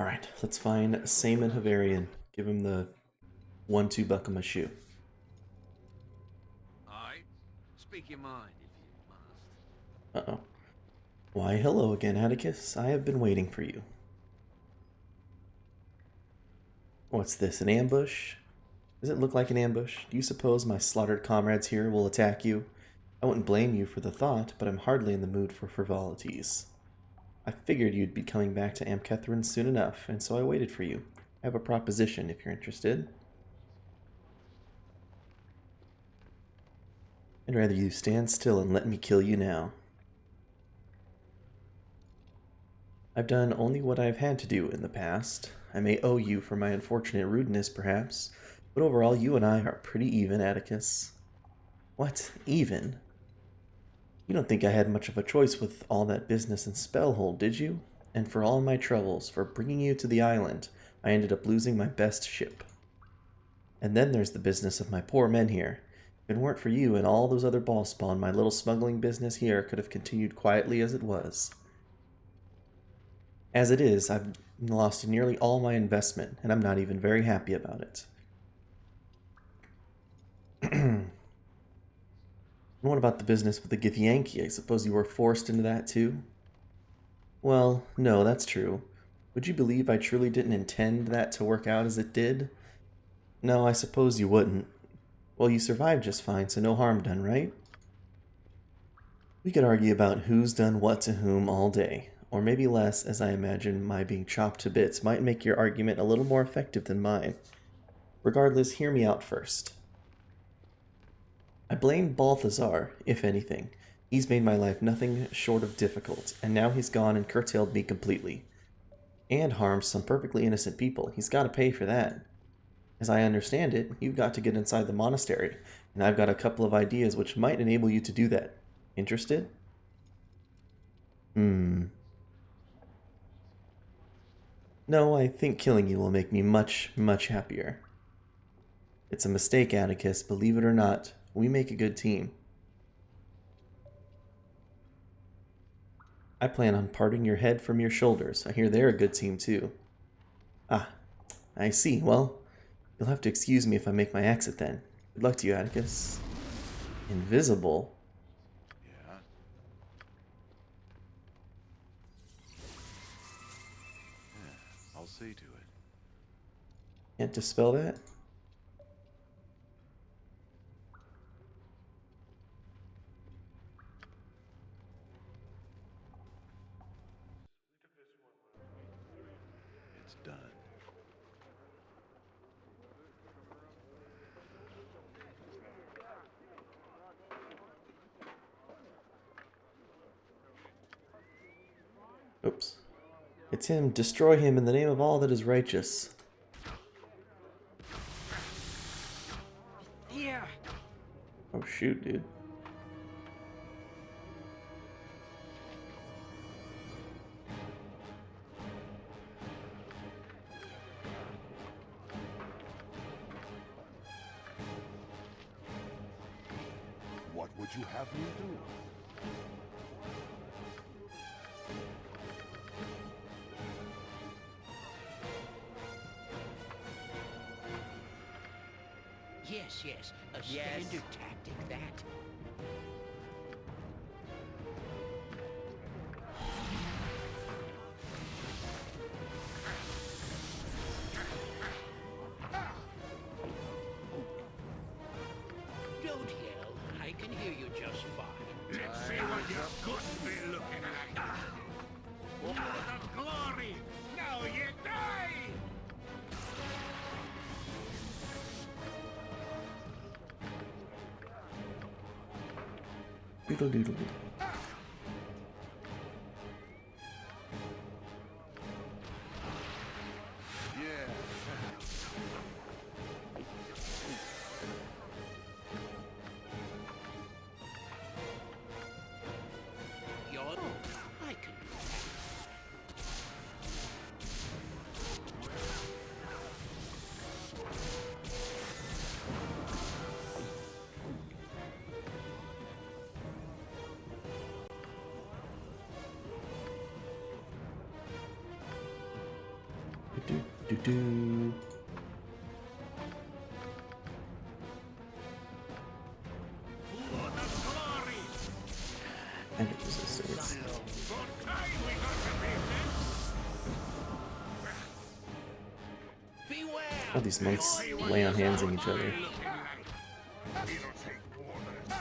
Alright, let's find Saman Havarian. Give him the 1-2 buck on my shoe. Aye. Speak your mind if you must. Uh-oh. Why, hello again, Atticus. I have been waiting for you. What's this, an ambush? Does it look like an ambush? Do you suppose my slaughtered comrades here will attack you? I wouldn't blame you for the thought, but I'm hardly in the mood for frivolities. I figured you'd be coming back to Amkethrin soon enough, and so I waited for you. I have a proposition if you're interested. I'd rather you stand still and let me kill you now. I've done only what I've had to do in the past. I may owe you for my unfortunate rudeness, perhaps, but overall you and I are pretty even, Atticus. What? Even? You don't think I had much of a choice with all that business in Spellhold, did you? And for all my troubles, for bringing you to the island, I ended up losing my best ship. And then there's the business of my poor men here. If it weren't for you and all those other ballspawn, my little smuggling business here could have continued quietly as it was. As it is, I've lost nearly all my investment, and I'm not even very happy about it. What about the business with the Githyanki? I suppose you were forced into that too? Well, no, that's true. Would you believe I truly didn't intend that to work out as it did? No, I suppose you wouldn't. Well, you survived just fine, so no harm done, right? We could argue about who's done what to whom all day, or maybe less, as I imagine my being chopped to bits might make your argument a little more effective than mine. Regardless, hear me out first. I blame Balthazar, if anything. He's made my life nothing short of difficult, and now he's gone and curtailed me completely. And harmed some perfectly innocent people. He's got to pay for that. As I understand it, you've got to get inside the monastery, and I've got a couple of ideas which might enable you to do that. Interested? No, I think killing you will make me much, much happier. It's a mistake, Atticus, believe it or not. We make a good team. I plan on parting your head from your shoulders. I hear they're a good team too. Ah, I see. Well, you'll have to excuse me if I make my exit then. Good luck to you, Atticus. Invisible? Yeah. I'll see to it. Can't dispel that? It's done. Oops. It's him. Destroy him in the name of all that is righteous. Yeah. Oh shoot, dude. What would you have me do? Yes, a standard tactic, that. Don't yell. I can hear you just fine. Let's see what you could be looking at. For the glory! Now you die! Doodle doodle doodle. Yeah. You're... I can do that. Do. For the glory! Magic resistance. Good time we got to be Beware! Oh, these monks lay on hands on each other. looking like. It'll take orders.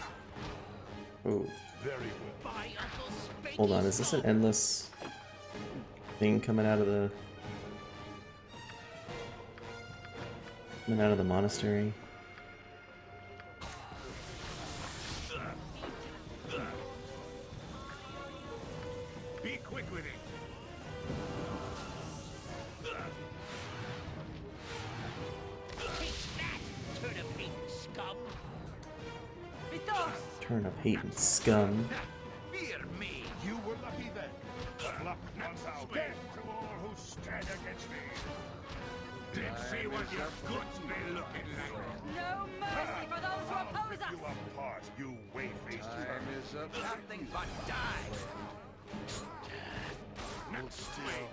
Oh, Very good. By Uncle Spanky's hold on. Is this an dog. endless thing coming out of the monastery? Be quick with it. Take that, turnip-eating scum! Turnip hating scum. Fear me. You were lucky then. Luck runs out. Death to all who stand against me. Let's see what your goods be looking like. No mercy for those who I'll oppose rip us! you apart, you way-faced Time is up. Nothing but die! Hold still.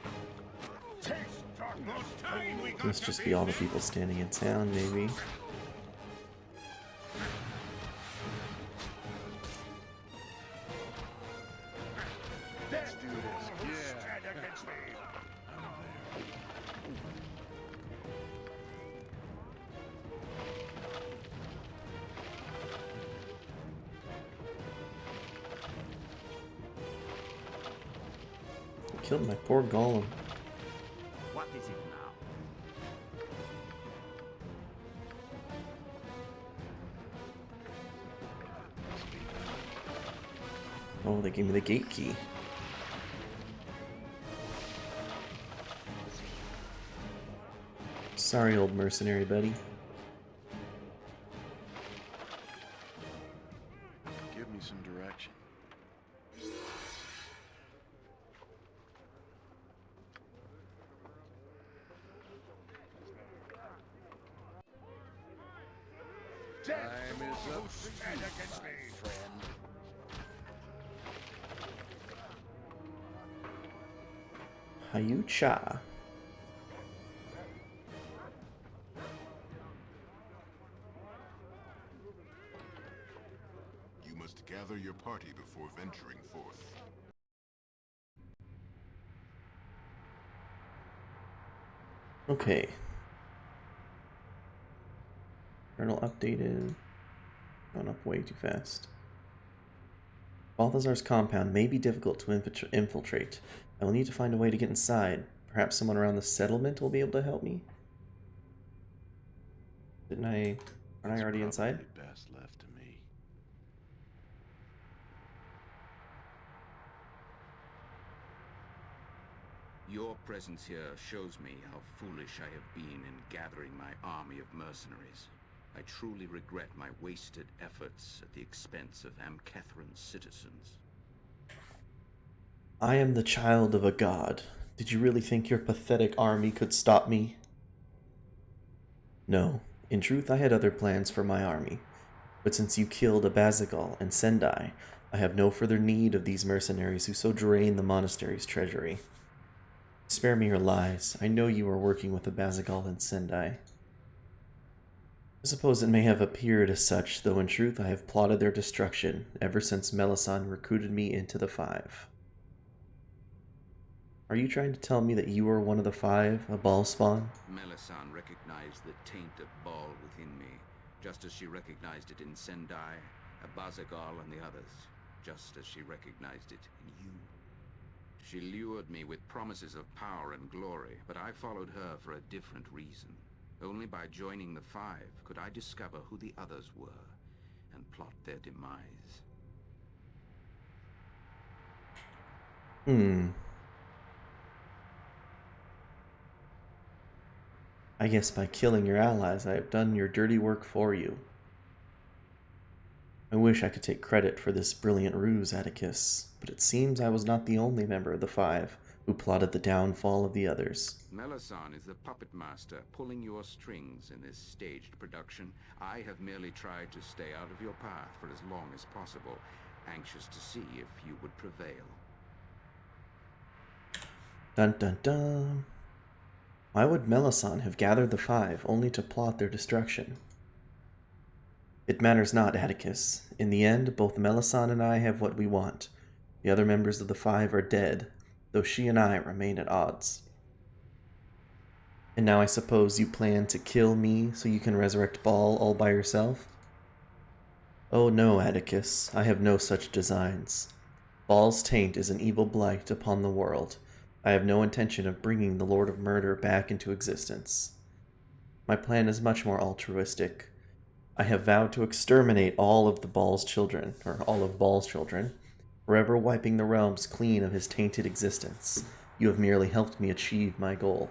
Taste darkness. Good time we got Must to just be all the people standing in town, maybe. Let's do this. Yeah. Stand against me. Killed my poor golem. What is it now? Oh, they gave me the gate key. Sorry, old mercenary buddy. Give me some direction. Death Time to is all up who for stand you, against me. my friend. Hayucha. You must gather your party before venturing forth. Okay. Journal updated. Going up way too fast. Balthazar's compound may be difficult to infiltrate. I will need to find a way to get inside. Perhaps someone around the settlement will be able to help me? Aren't I already inside? Probably best left to me. Your presence here shows me how foolish I have been in gathering my army of mercenaries. I truly regret my wasted efforts at the expense of Amkethran's citizens. I am the child of a god. Did you really think your pathetic army could stop me? No. In truth, I had other plans for my army. But since you killed Abazagal and Sendai, I have no further need of these mercenaries who so drain the monastery's treasury. Spare me your lies. I know you are working with Abazagal and Sendai. I suppose it may have appeared as such, though in truth I have plotted their destruction ever since Melisande recruited me into the Five. Are you trying to tell me that you are one of the Five, a ball spawn? Melisande recognized the taint of Baal within me, just as she recognized it in Sendai, Abazagal, and the others, just as she recognized it in you. She lured me with promises of power and glory, but I followed her for a different reason. Only by joining the Five could I discover who the others were and plot their demise. I guess by killing your allies, I have done your dirty work for you. I wish I could take credit for this brilliant ruse, Atticus, but it seems I was not the only member of the Five who plotted the downfall of the others. Melisande is the puppet master pulling your strings in this staged production. I have merely tried to stay out of your path for as long as possible, anxious to see if you would prevail. Dun dun dun. Why would Melisande have gathered the five only to plot their destruction? It matters not, Atticus. In the end, both Melisande and I have what we want. The other members of the five are dead, though she and I remain at odds. And now I suppose you plan to kill me so you can resurrect Baal all by yourself? Oh no, Atticus, I have no such designs. Baal's taint is an evil blight upon the world. I have no intention of bringing the Lord of Murder back into existence. My plan is much more altruistic. I have vowed to exterminate all of Baal's children, forever wiping the realms clean of his tainted existence. You have merely helped me achieve my goal.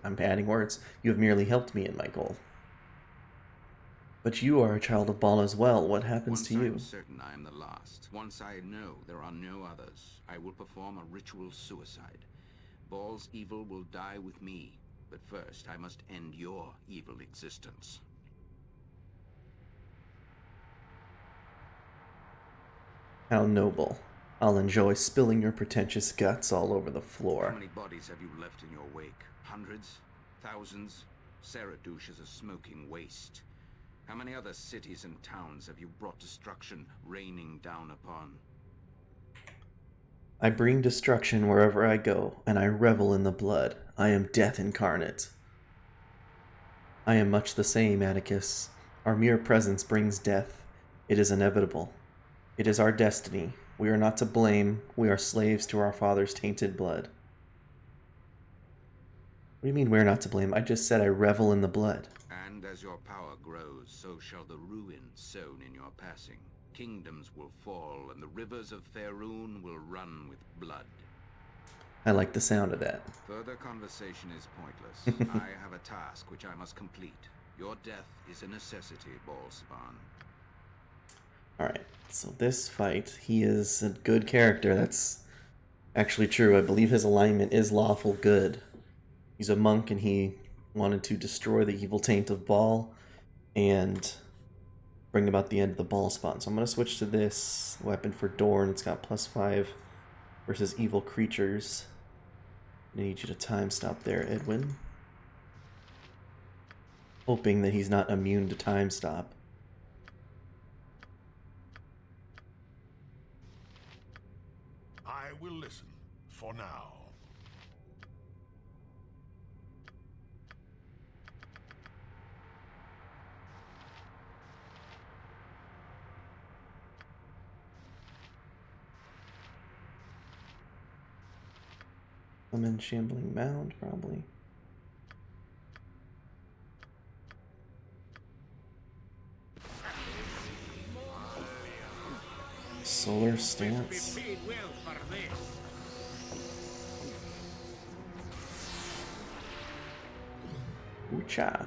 I'm adding words. You have merely helped me in my goal. But you are a child of Baal as well. What happens to you? Once I'm certain I am the last, once I know there are no others, I will perform a ritual suicide. Baal's evil will die with me, but first I must end your evil existence. How noble. I'll enjoy spilling your pretentious guts all over the floor. How many bodies have you left in your wake? Hundreds? Thousands? Saradouche is a smoking waste. How many other cities and towns have you brought destruction raining down upon? I bring destruction wherever I go, and I revel in the blood. I am death incarnate. I am much the same, Atticus. Our mere presence brings death. It is inevitable. It is our destiny. We are not to blame. We are slaves to our father's tainted blood. What do you mean we're not to blame? I just said I revel in the blood. And as your power grows, so shall the ruin sown in your passing. Kingdoms will fall, and the rivers of Faerun will run with blood. I like the sound of that. Further conversation is pointless. I have a task which I must complete. Your death is a necessity, Balspawn. Alright, so this fight, he is a good character. That's actually true. I believe his alignment is lawful good. He's a monk and he wanted to destroy the evil taint of Baal and bring about the end of the Balspawn. So I'm going to switch to this weapon for Dorn. It's got +5 versus evil creatures. I need you to time stop there, Edwin. Hoping that he's not immune to time stop. I will listen for now. I'm in Shambling Mound, probably. Solar Stance. Paid well for this. Ooh-cha.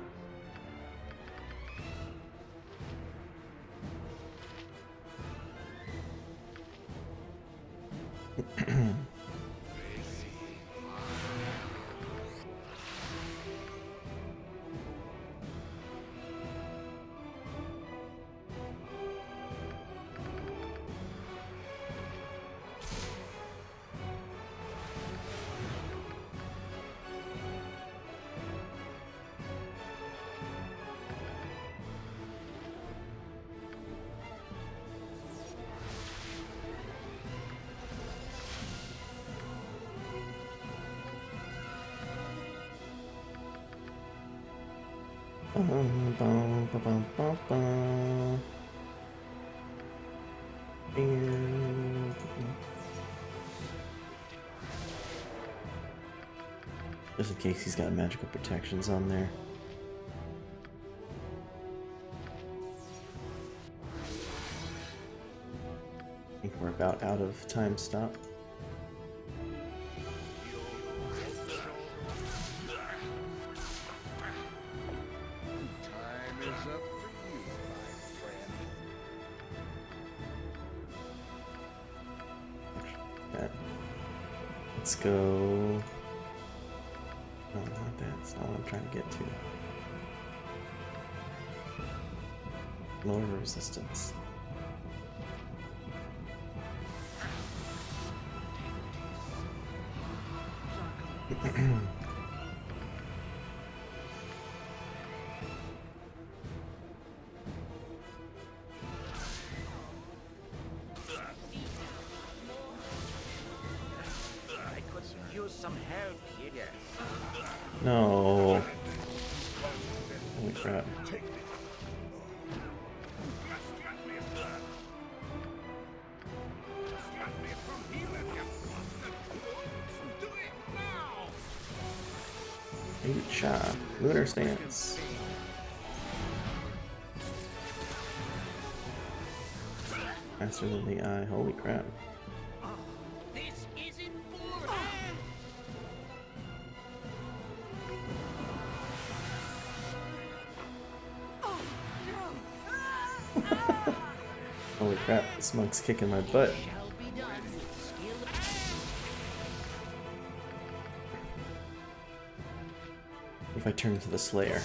Just in case he's got magical protections on there. I think we're about out of time stop. Time is up for you, my friend. That. Let's go. No, not that. That's not what I'm trying to get to. Lower resistance. use some help here. Yes. No. Holy crap. Cha. Lunar stance. Faster than the eye. Holy crap. This isn't for Holy crap, this monk's kicking my butt. shall be done with skill. If I turn into the Slayer.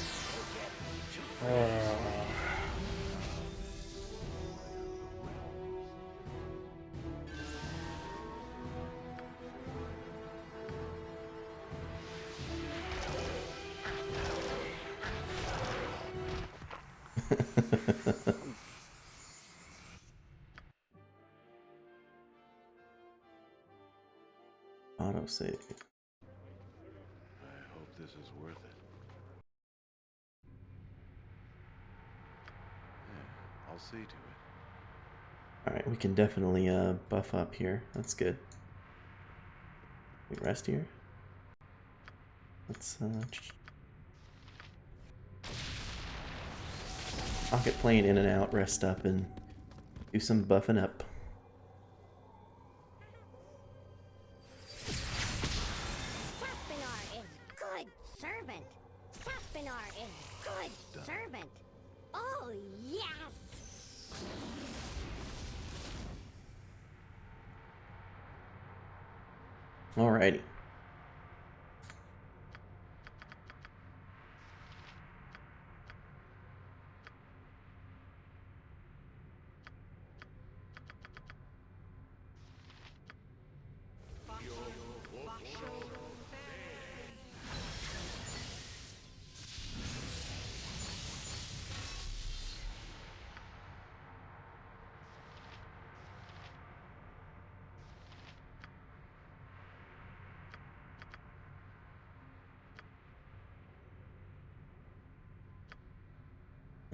Autosave. I hope this is worth it. Yeah, I'll see to it. Alright, we can definitely buff up here. That's good. We rest here. Let's Rocket plane in and out, rest up, and do some buffing up. Saspinar is good servant. Saspinar is good servant. Oh, yes! Alrighty.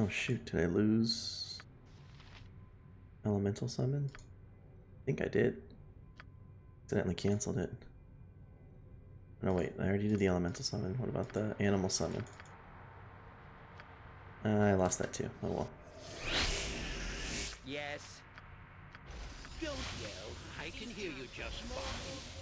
Oh shoot, did I lose elemental summon? I think I did. Accidentally canceled it. No wait, I already did the elemental summon. What about the animal summon? I lost that too. Oh well. Yes. Don't yell. I can hear you just fine.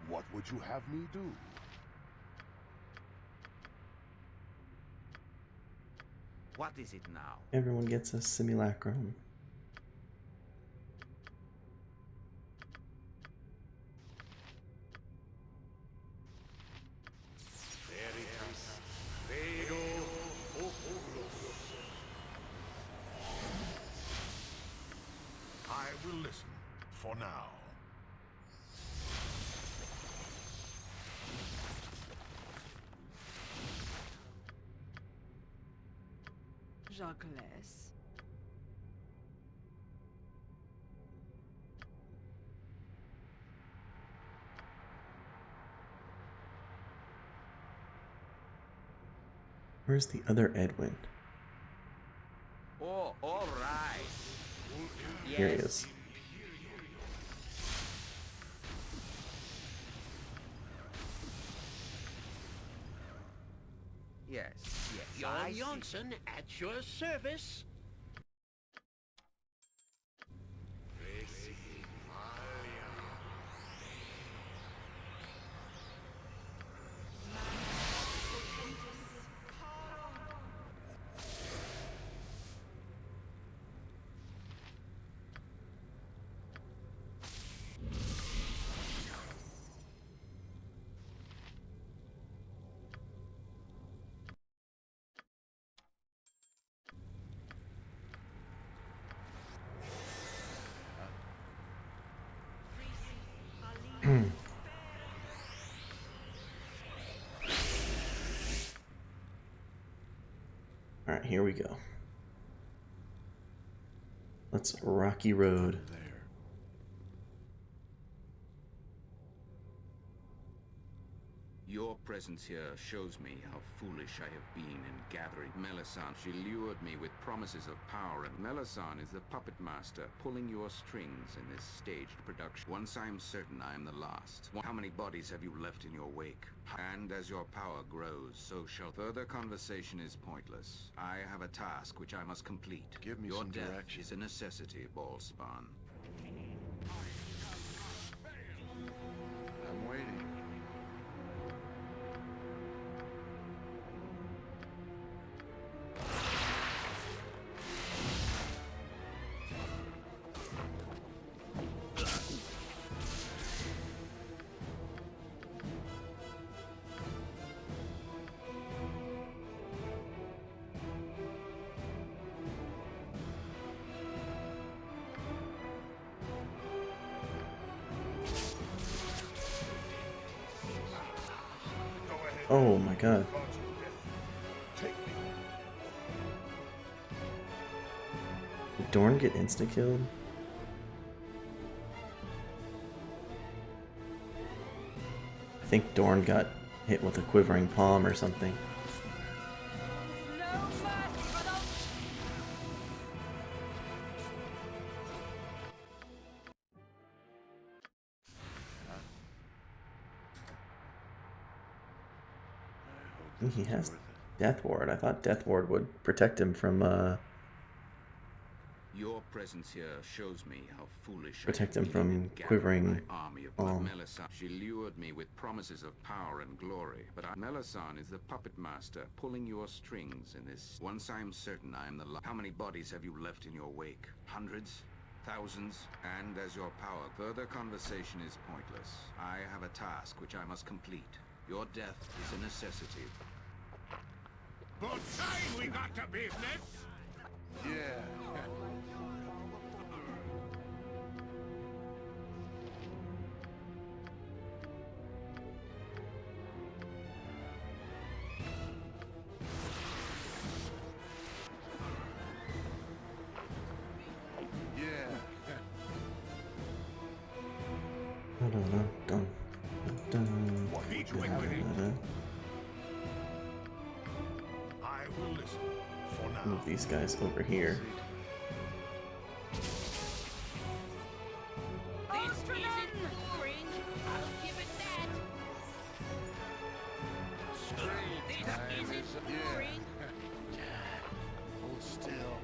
What would you have me do? What is it now? Everyone gets a simulacrum. Veritas, Vego, Oculus. I will listen for now. Jacques. Where's the other Edwin? Oh, all right. Here he is. Yes, yes. Jan Janssen at your service. here we go. Let's rocky road. Your presence here shows me how foolish I have been in gathering Melisande. She lured me with promises of power, and Melisande is the puppet master pulling your strings in this staged production. Once I am certain I am the last. How many bodies have you left in your wake? And as your power grows, so shall further conversation is pointless. I have a task which I must complete. Give me your some death direction. is a necessity, Ballspawn. I'm waiting. Oh my god. Take me. Did Dorn get insta-killed? I think Dorn got hit with a quivering palm or something. He has Death Ward. I thought Death Ward would protect him from Your presence here shows me how foolish Protect I him have from been in gathering quivering my army of palm. Melisande. She lured me with promises of power and glory, but Melisande is the puppet master pulling your strings in this. Once I am certain I am the last. How many bodies have you left in your wake? Hundreds? Thousands? And as your power, further conversation is pointless. I have a task which I must complete. Your death is a necessity. But say we got to business. Yeah. Be quick with it. I will listen. For now. Move these guys over here. This isn't boring. I'll give it that. This isn't boring. Hold still.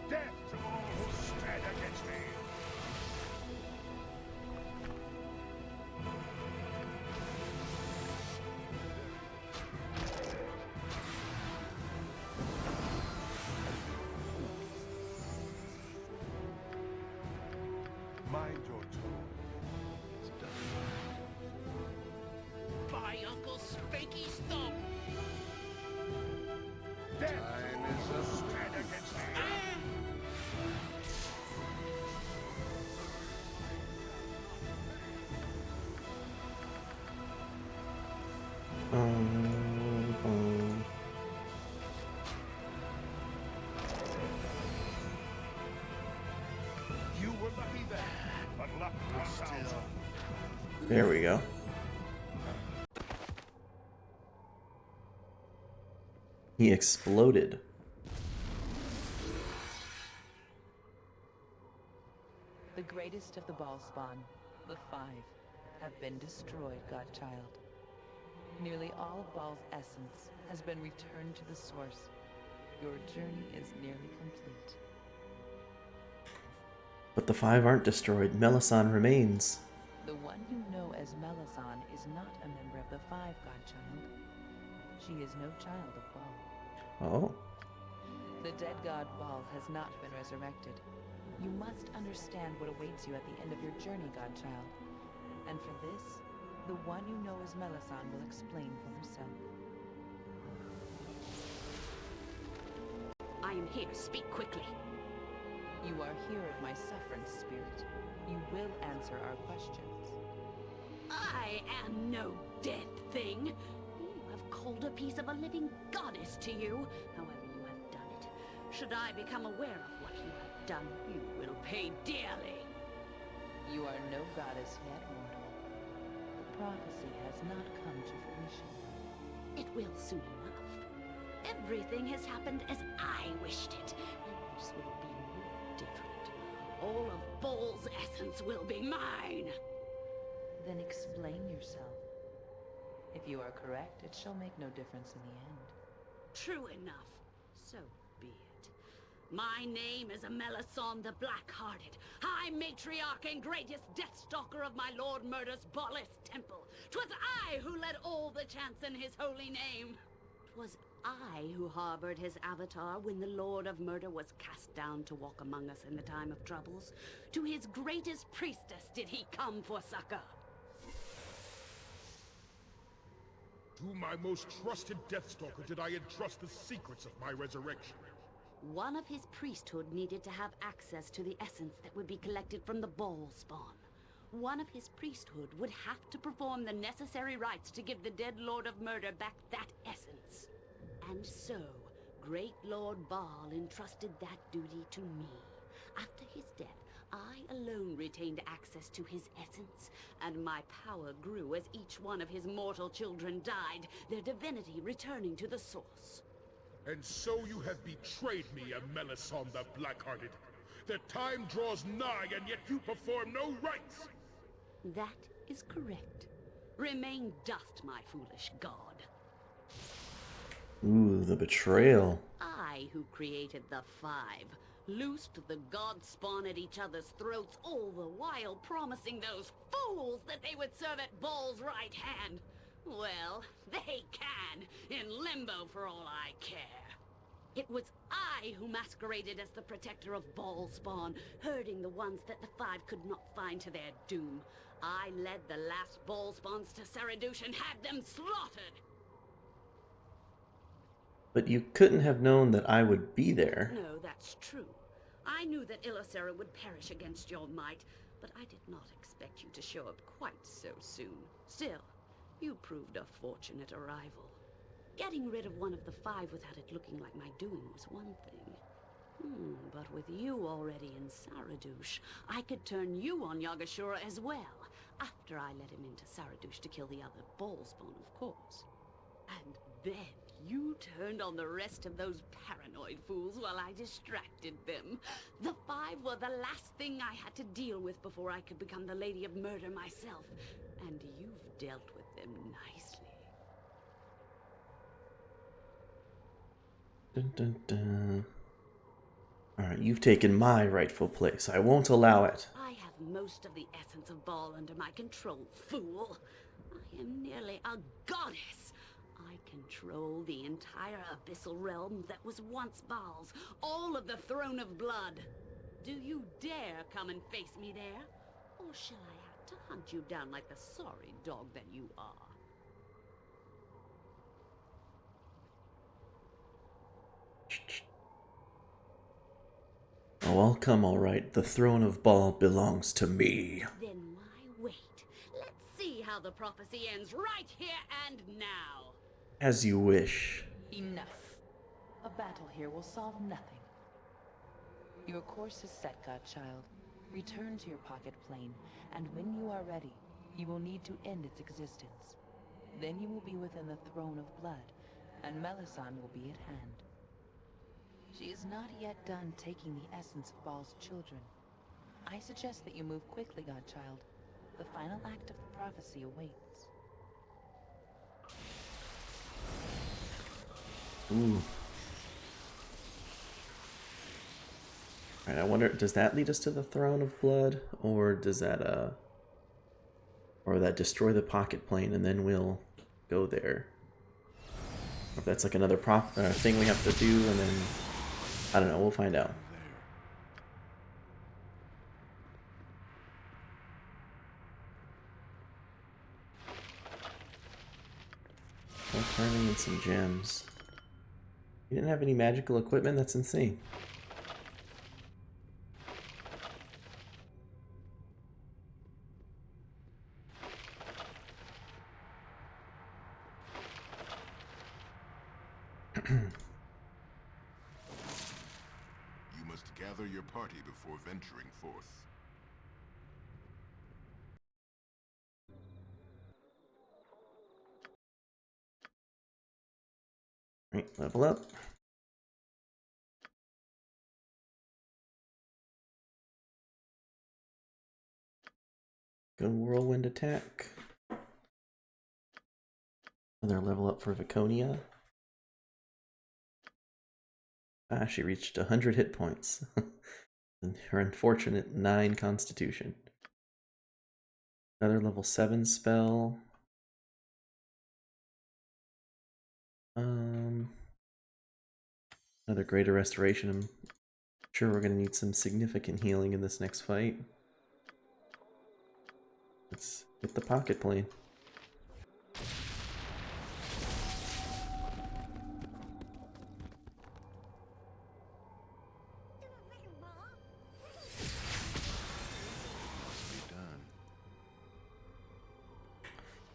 Death to all who stand against me. Mind your tone. By Uncle Spanky's thumb. Death Time to is all up. who stand against me. You were lucky then, but luck runs out. There we go. He exploded. The greatest of the Ballspawn, the Five, have been destroyed, Godchild. Nearly all of Baal's essence has been returned to the source. Your journey is nearly complete. But the five aren't destroyed. Melisande remains. The one you know as Melisande is not a member of the Five, Godchild. She is no child of Baal. Oh. The dead god Baal has not been resurrected. You must understand what awaits you at the end of your journey, Godchild. And for this, the one you know as Melisande will explain for herself. I am here. Speak quickly. You are here at my sufferance, spirit. You will answer our questions. I am no dead thing. You have called a piece of a living goddess to you, however you have done it. Should I become aware of what you have done, you will pay dearly. You are no goddess yet, mortal. The prophecy has not come to fruition. It will soon enough. Everything has happened as I wished it, and this will be no different. All of Bal's essence will be mine. Then explain yourself. If you are correct, it shall make no difference in the end. True enough. So be it. My name is Melisande the Black-Hearted, High Matriarch and greatest Deathstalker of my Lord Murder's Ballis Temple. 'Twas I who led all the chants in his holy name. 'Twas I who harbored his avatar when the Lord of Murder was cast down to walk among us in the time of troubles. To his greatest priestess did he come for succor. To my most trusted Deathstalker did I entrust the secrets of my resurrection. One of his priesthood needed to have access to the essence that would be collected from the ball spawn. One of his priesthood would have to perform the necessary rites to give the dead Lord of Murder back that essence. And so, Great Lord Baal entrusted that duty to me. After his death, I alone retained access to his essence, and my power grew as each one of his mortal children died, their divinity returning to the source. And so you have betrayed me, Melisande the Black-Hearted. The time draws nigh, and yet you perform no rites! That is correct. Remain dust, my foolish god. Ooh, the betrayal. I who created the Five, loosed the god spawn at each other's throats, all the while promising those fools that they would serve at Bal's right hand. Well, they can, in limbo for all I care. It was I who masqueraded as the protector of Ball spawn, herding the ones that the Five could not find to their doom. I led the last Ball spawns to Saradush and had them slaughtered. But you couldn't have known that I would be there. No, that's true. I knew that Illacera would perish against your might, but I did not expect you to show up quite so soon. Still, you proved a fortunate arrival. Getting rid of one of the Five without it looking like my doing was one thing. But with you already in Saradush, I could turn you on Yagashura as well, after I let him into Saradush to kill the other Ballspawn, of course. And then you turned on the rest of those paranoid fools while I distracted them. The Five were the last thing I had to deal with before I could become the Lady of Murder myself, and you've dealt with them nicely. Dun, dun, dun. Alright, you've taken my rightful place. I won't allow it. I have most of the essence of Baal under my control, fool. I am nearly a goddess. I control the entire abyssal realm that was once Baal's, all of the Throne of Blood. Do you dare come and face me there? Or shall I have to hunt you down like the sorry dog that you are? Oh, I'll come all right. The throne of Baal belongs to me. Then why wait? Let's see how the prophecy ends right here and now. As you wish. Enough. A battle here will solve nothing. Your course is set, godchild. Return to your pocket plane, and when you are ready, you will need to end its existence. Then you will be within the Throne of Blood, and Melisande will be at hand. She is not yet done taking the essence of Baal's children. I suggest that you move quickly, godchild. The final act of the prophecy awaits. Ooh. Alright, I wonder, does that lead us to the Throne of Blood? Or does that, or that destroy the pocket plane and then we'll go there? Or if that's like another thing we have to do and then, I don't know, we'll find out. Well, turning in some gems. You didn't have any magical equipment? That's insane. Gather your party before venturing forth. Right, level up. Go whirlwind attack. Another level up for Viconia. Ah, she reached 100 hit points. And her unfortunate 9 constitution. Another level 7 spell. Another greater restoration. I'm sure we're gonna need some significant healing in this next fight. Let's hit the pocket plane.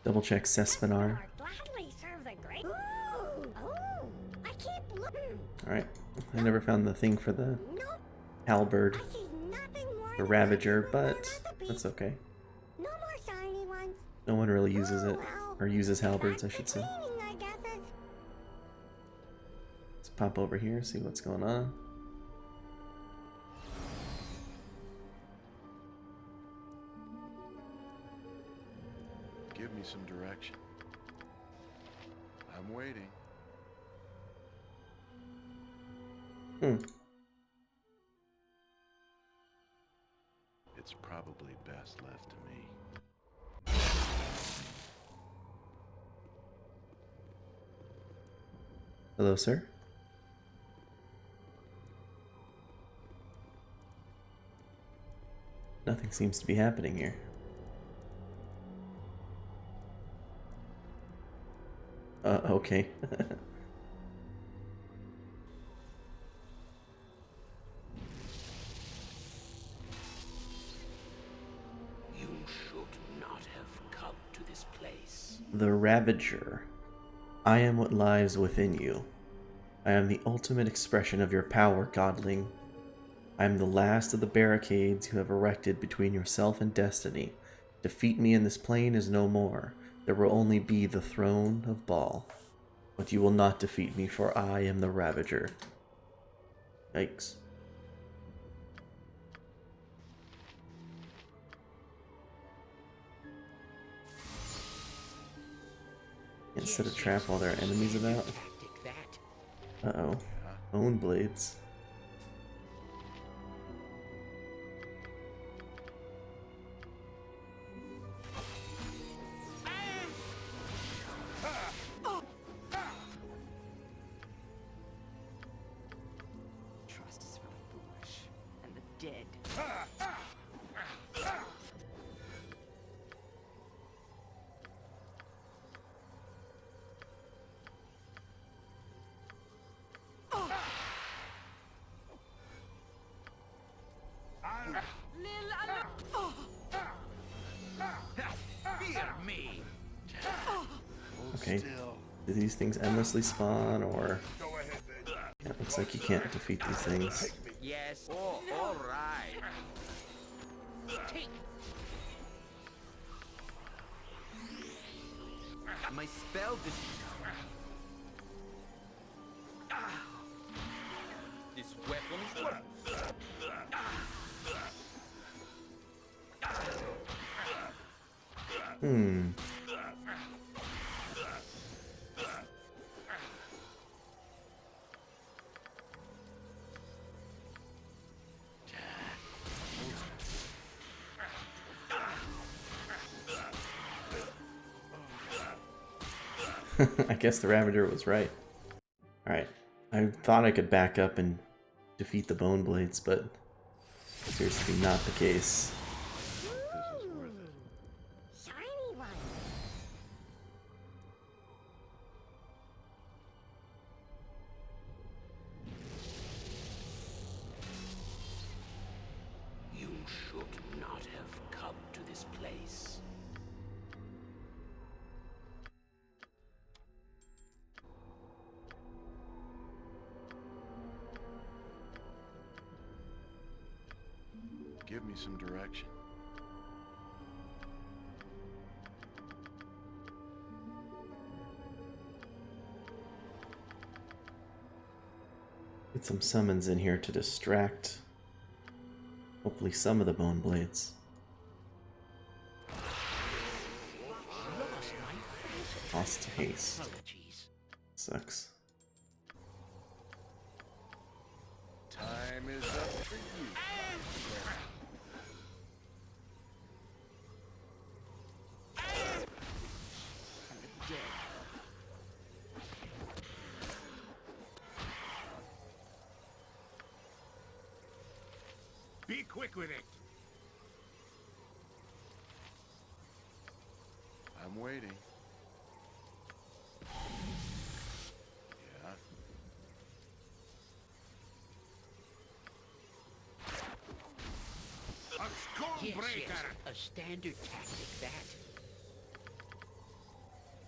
Double check Sespinar. Alright, I never found the thing for the halberd, the Ravager, but that's okay. No one really uses it, or uses halberds, I should say. Let's pop over here, see what's going on. Give me some direction. I'm waiting. It's probably best left to me. Hello, sir. Nothing seems to be happening here. Okay. You should not have come to this place. The Ravager. I am what lies within you. I am the ultimate expression of your power, godling. I am the last of the barricades you have erected between yourself and destiny. Defeat me and this plane is no more. There will only be the throne of Baal. But you will not defeat me, for I am the Ravager. Yikes. Can't set a trap while there are enemies about. Uh-oh. Bone blades. Trust is for the foolish and the dead. Fear me. Okay. Do these things endlessly spawn, or... Yeah, it looks like you can't defeat these things. Yes. Oh, all right. Take. My spell this weapon is worthless. I guess the Ravager was right. Alright. I thought I could back up and defeat the Bone Blades, but appears to be not the case. This is worth it. Shiny one. You should not have come to this place. Give me some direction. Get some summons in here to distract, hopefully, some of the bone blades. Lost haste. Apologies. Sucks. Time is up for you. Be quick with it. I'm waiting. Yeah. A skull Yes, breaker. yes. A standard tactic, that.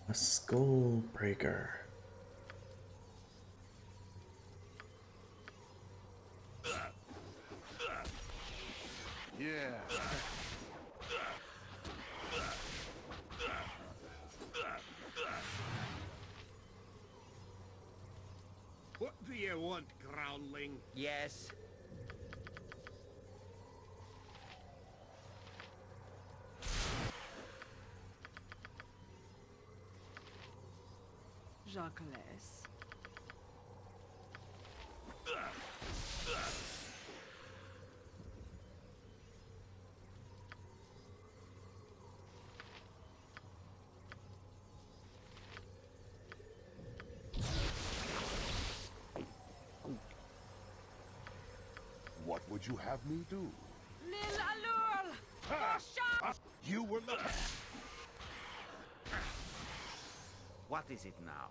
A skull breaker. Yeah. What do you want, groundling? Yes. Jacques. What would you have me do? Lil Allure! You were looking. What is it now?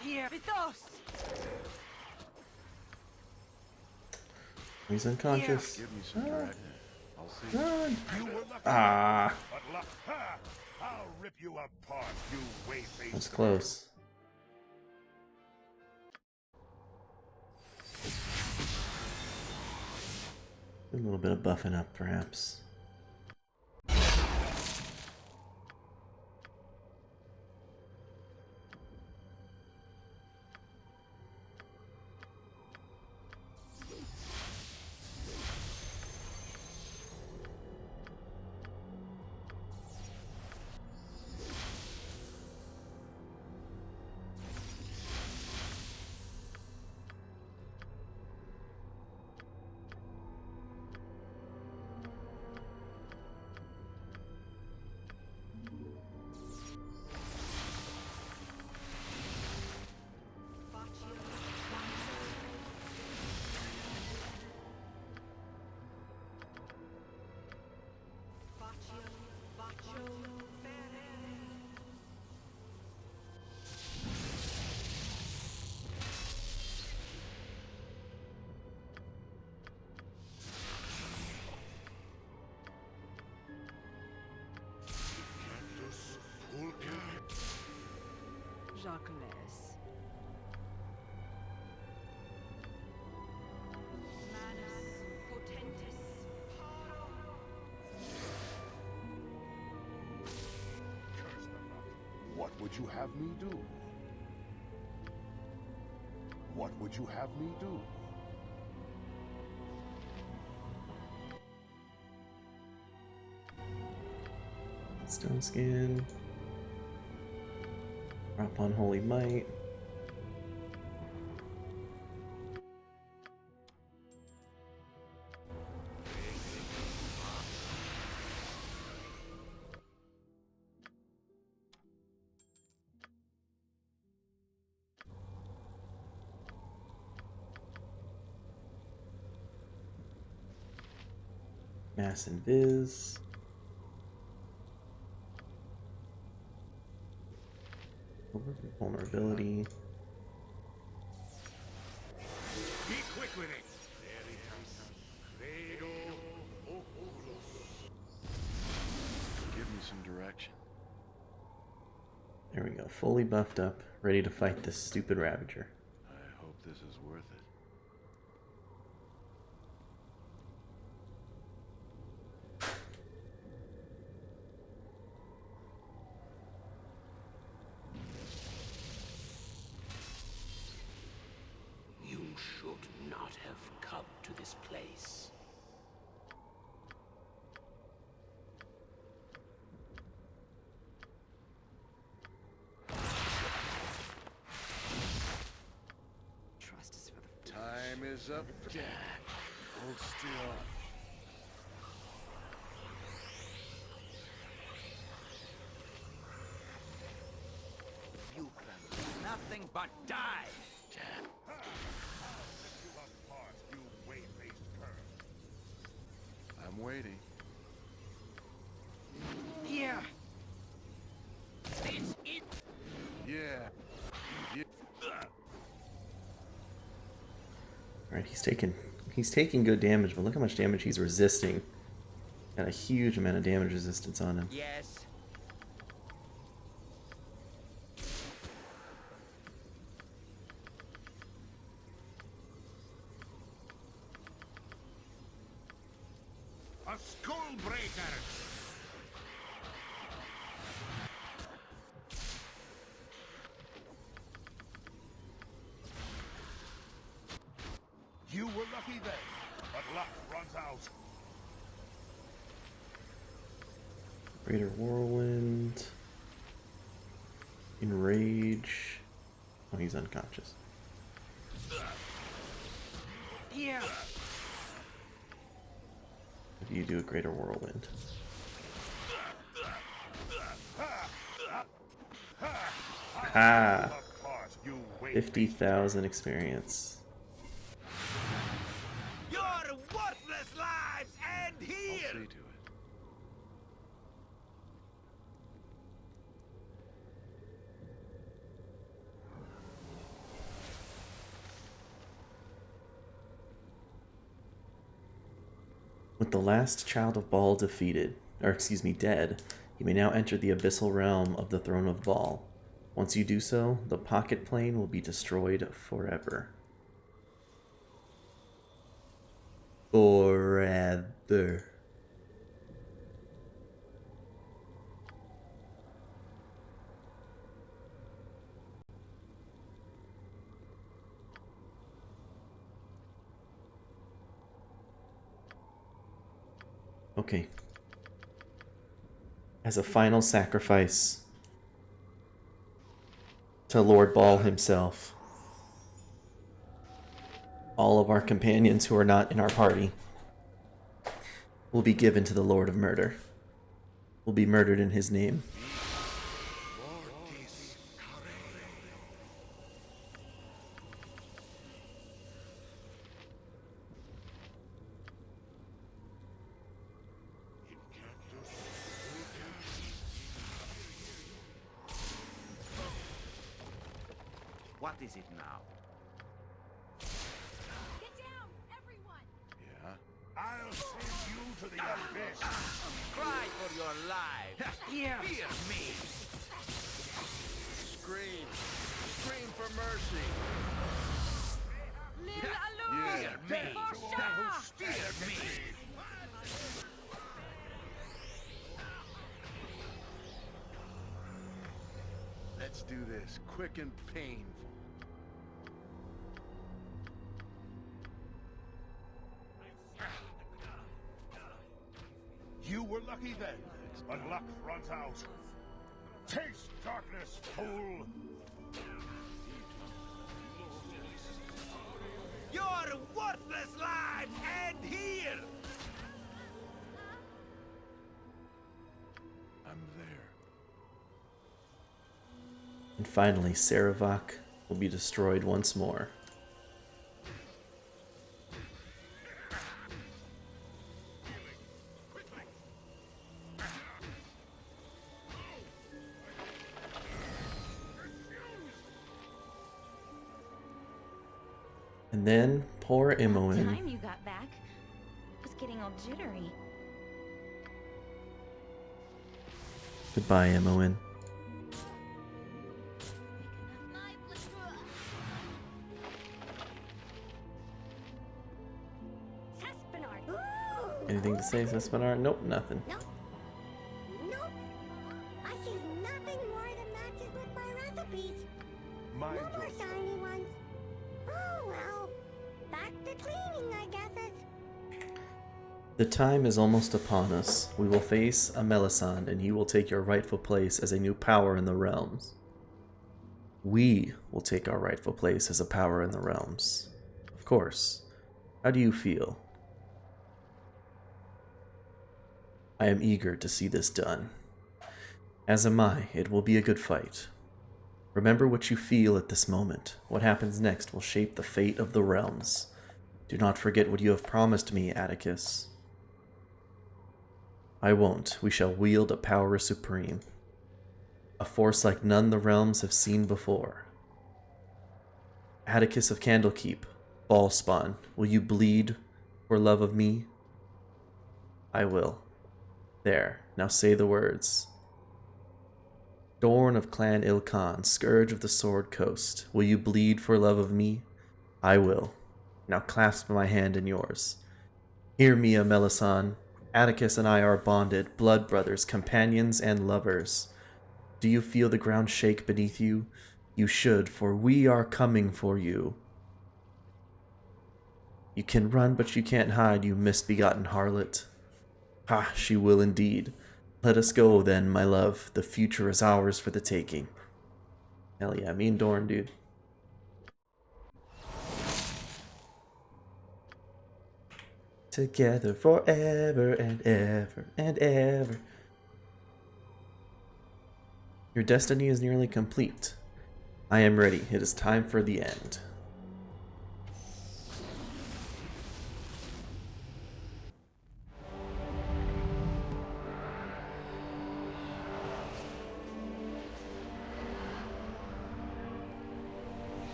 Here with us! He's unconscious. Give me some direction. I'll see. Run. You were lucky. Ah, But luck. Ha! I'll rip you apart, you way-faced. that's close. A little bit of buffing up, perhaps. Jacques. What would you have me do? What would you have me do? Stone skin. Drop on Holy Might. Mass and Viz. Vulnerability. Be quick with it. Give me some direction. There we go. Fully buffed up, ready to fight this stupid Ravager. I hope this is worth it. not have come to this place. Trust is for the Time is up. Hold still. You can do nothing but die. You weight-based cur. I'm waiting. Here. This is Yeah. Alright, he's taking good damage, but look how much damage he's resisting. Got a huge amount of damage resistance on him. yes. A skull breaker! You were lucky then, but luck runs out. Greater Whirlwind. Enrage. Oh, he's unconscious. Here. If you do a Greater Whirlwind. Ah! Apart, you 50,000 experience. Your worthless lives end I'll here. see to it. With the last child of Baal defeated, or excuse me, dead, you may now enter the abyssal realm of the throne of Baal. Once you do so, the pocket plane will be destroyed forever. Forever. Okay. As a final sacrifice to Lord Baal himself, all of our companions who are not in our party will be given to the Lord of Murder. Will be murdered in his name. What is it now? Get down, everyone! Yeah. I'll send you to the abyss. Cry for your lives. Here. Fear me. Scream. Scream for mercy. Fear me. Fear me. Let's do this quick and painful. You were lucky then, but luck runs out. Taste darkness, fool! Your worthless lives end here. I'm there. And finally, Saravak will be destroyed once more. And then, poor Imoen. Time you got back. I was getting all jittery. Goodbye, Imoen. Saspenard. Ooh. Anything to say, Sespinar? Nope, nothing. Nope. Nope. I see nothing more that matches with my recipes. Mind No more your shiny ones. Oh well. back to cleaning, I guesses. The time is almost upon us. We will face a Melisande, and you will take your rightful place as a new power in the realms. We will take our rightful place as a power in the realms. Of course. How do you feel? I am eager to see this done. As am I. It will be a good fight. Remember what you feel at this moment. What happens next will shape the fate of the realms. Do not forget what you have promised me, Atticus. I won't. We shall wield a power supreme. A force like none the realms have seen before. Atticus of Candlekeep, Ballspawn, will you bleed for love of me? I will. There, now say the words. Dorn of Clan Ilkhan, Scourge of the Sword Coast, will you bleed for love of me? I will. Now clasp my hand in yours. Hear me, Melisande. Atticus and I are bonded, blood brothers, companions, and lovers. Do you feel the ground shake beneath you? You should, for we are coming for you. You can run, but you can't hide, you misbegotten harlot. Ha, she will indeed. Let us go then, my love. The future is ours for the taking. Hell yeah, me and Dorn, dude. Together forever and ever and ever. Your destiny is nearly complete. I am ready. It is time for the end.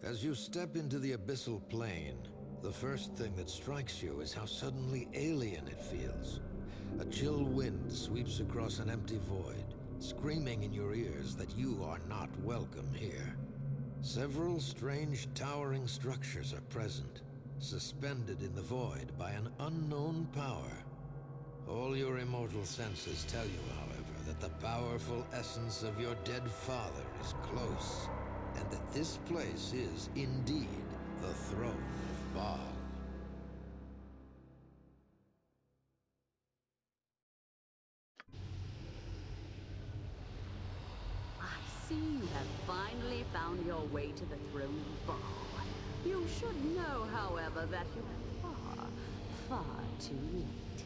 As you step into the abyssal plane, the first thing that strikes you is how suddenly alien it feels. A chill wind sweeps across an empty void, screaming in your ears that you are not welcome here. Several strange towering structures are present, suspended in the void by an unknown power. All your immortal senses tell you, however, that the powerful essence of your dead father is close, and that this place is, indeed, the throne of Baal. I see you have finally found your way to the throne of Baal. You should know, however, that you are far, far too late.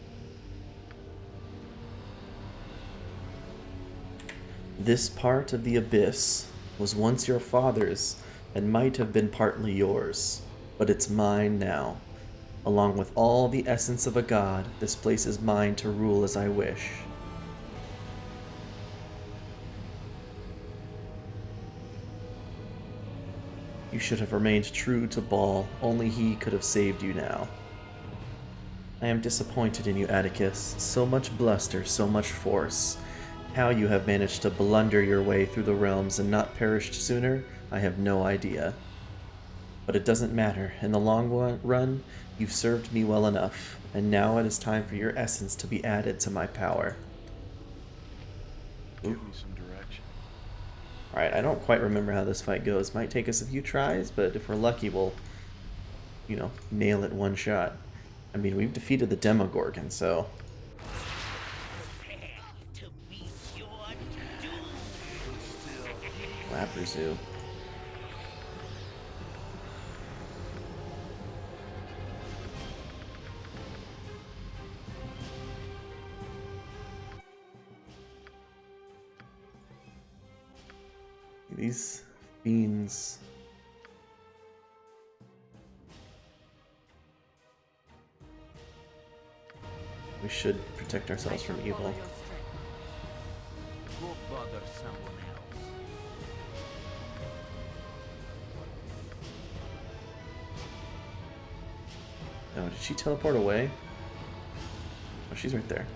This part of the abyss was once your father's and might have been partly yours, but it's mine now. Along with all the essence of a god, this place is mine to rule as I wish. You should have remained true to Baal. Only he could have saved you now. I am disappointed in you, Atticus. So much bluster, so much force. How you have managed to blunder your way through the realms and not perished sooner, I have no idea. But it doesn't matter. In the long run, you've served me well enough, and now it is time for your essence to be added to my power. Give me some direction. Alright, I don't quite remember how this fight goes. Might take us a few tries, but if we're lucky, we'll, nail it one shot. I mean, we've defeated the Demogorgon, so... Labrazu. These fiends. We should protect ourselves from evil. Go bother someone else. Oh, did she teleport away? Oh, she's right there.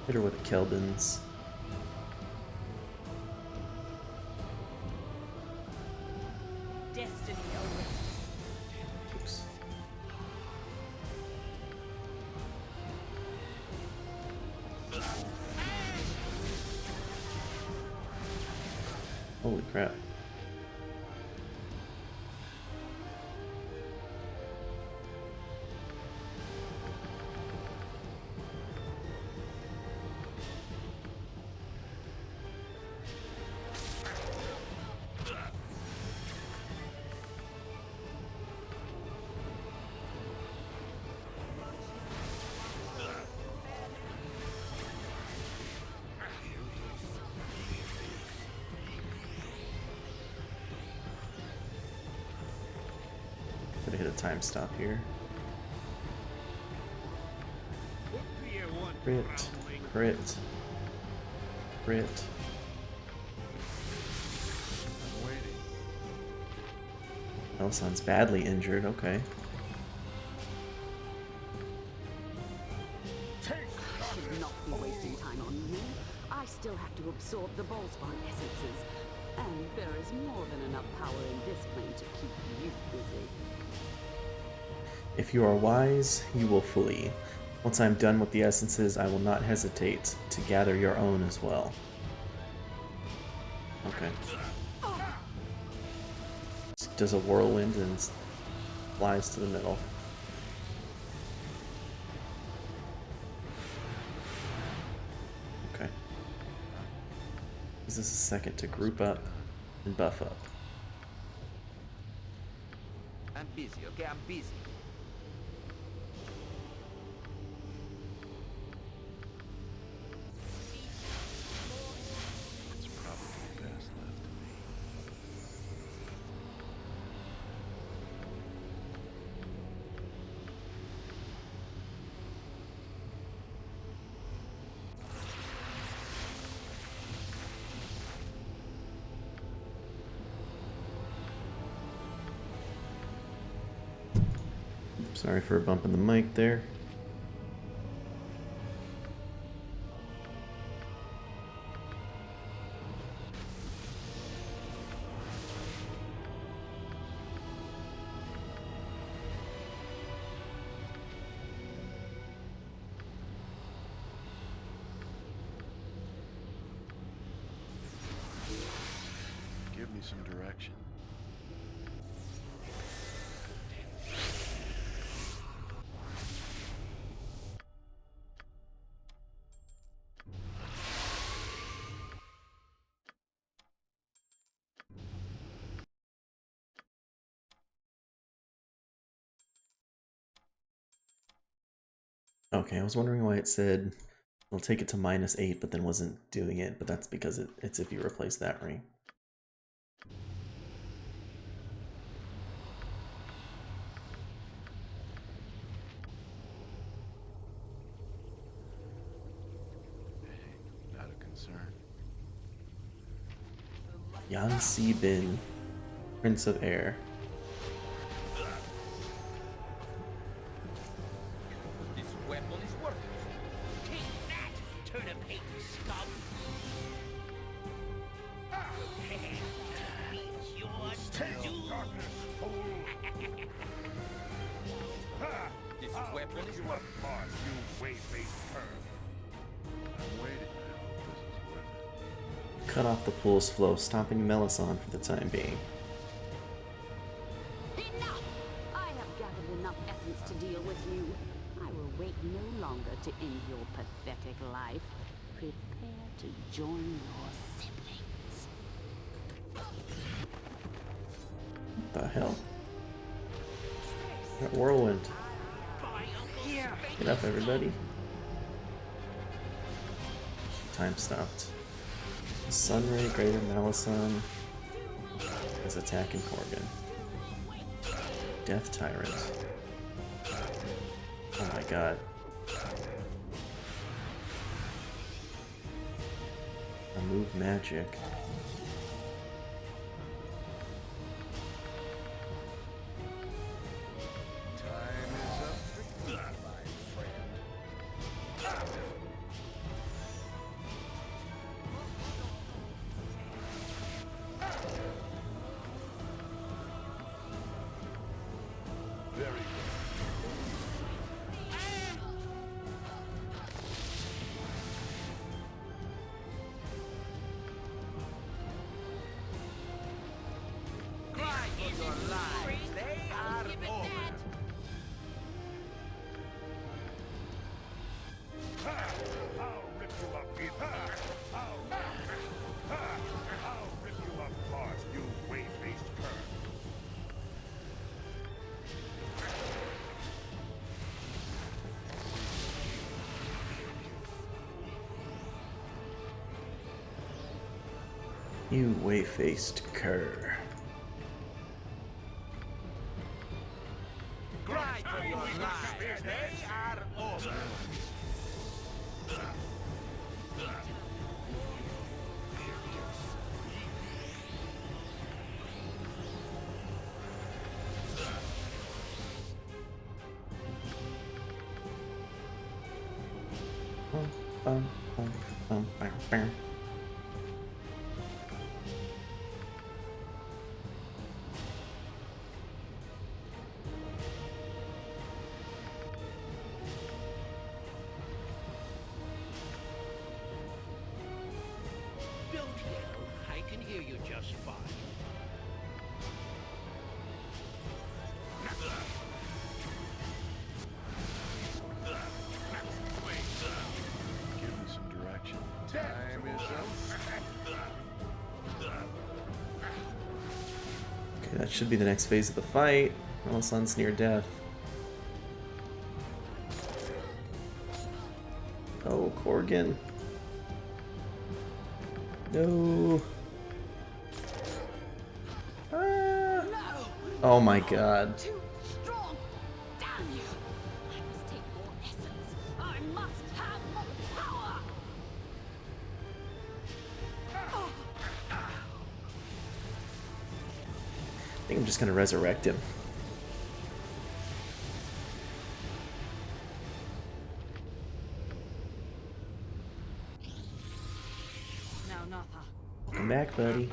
Hit her with the Kelbins. Destiny Oops. crap. Gotta hit a time stop here. Crit, crit, crit. Melisand's badly injured, okay. Should not be wasting time on me. I still have to absorb the Ballspawn essences. And there is more than enough power in this plane to keep you busy. If you are wise, you will flee. Once I am done with the essences, I will not hesitate to gather your own as well. Okay. Does a whirlwind and flies to the middle. Okay. Gives us a second to group up and buff up. I'm busy, okay? I'm busy. Sorry for bumping the mic there. Give me some direction. Okay, I was wondering why it said it'll take it to -8, but then wasn't doing it, but that's because it's if you replace that ring. Not a concern. Yan Si Bin, Prince of Air. This weapon is worthless. Take that, turnip-hating scum! It's yours to do. This weapon is worthless. You way-faced perv. I'm waiting. I hope this is worth it. Cut off the pool's flow, stopping Melisandre for the time being. Enough! I have gathered enough essence to deal with you. I will wait no longer to end your pathetic life. Prepare to join your siblings. What the hell? That whirlwind. Get up, everybody. Time stopped. Sunray, Greater Melisandre is attacking Corgan. Death Tyrant. Oh my god. Remove magic. Time is up for you, my friend. Very good. You way-faced cur. Cry for your lives. They are over. Bum, bum, bum, bum, bum. Don't yell. I can hear you just fine. Give me some direction. Time is up. Okay, that should be the next phase of the fight. Melisandre's near death. Oh, Corgan. No. Ah. Oh my god. Too strong. Damn you! I must take more essence. I must have more power. I think I'm just gonna resurrect him. Now, Natha. Come back, buddy.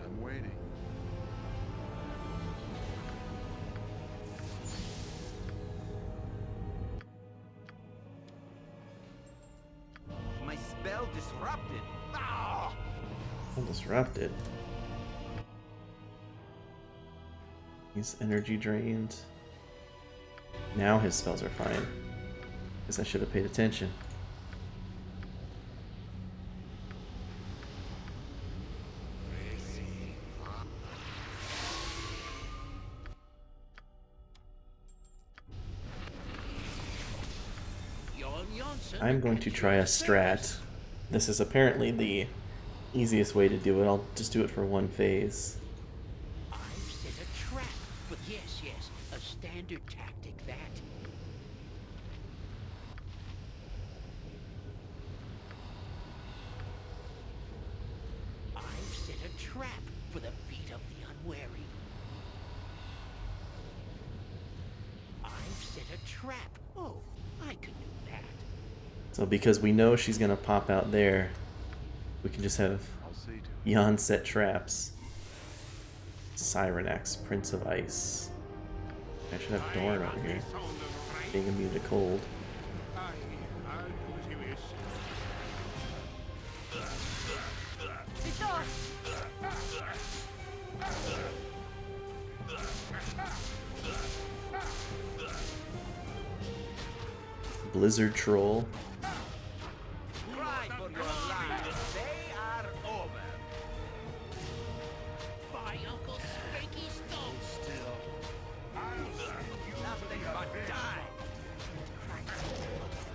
I'm waiting. My spell disrupted. Ah! I'm disrupted. He's energy drained. Now his spells are fine. Guess I should have paid attention. I'm going to try a strat. This is apparently the easiest way to do it. I'll just do it for one phase. I've set a trap. But yes, a standard tactic that. I've set a trap for the feet of the unwary. I've set a trap. Oh, I could do that. So because we know she's gonna pop out there, we can just have I'll see to it. Jan set traps. Cyrenax, Prince of Ice. I should have Dorn over here, being immune to cold. Blizzard Troll. Cry for your lives. They are over. By Uncle Spanky Stone still. Nothing but die.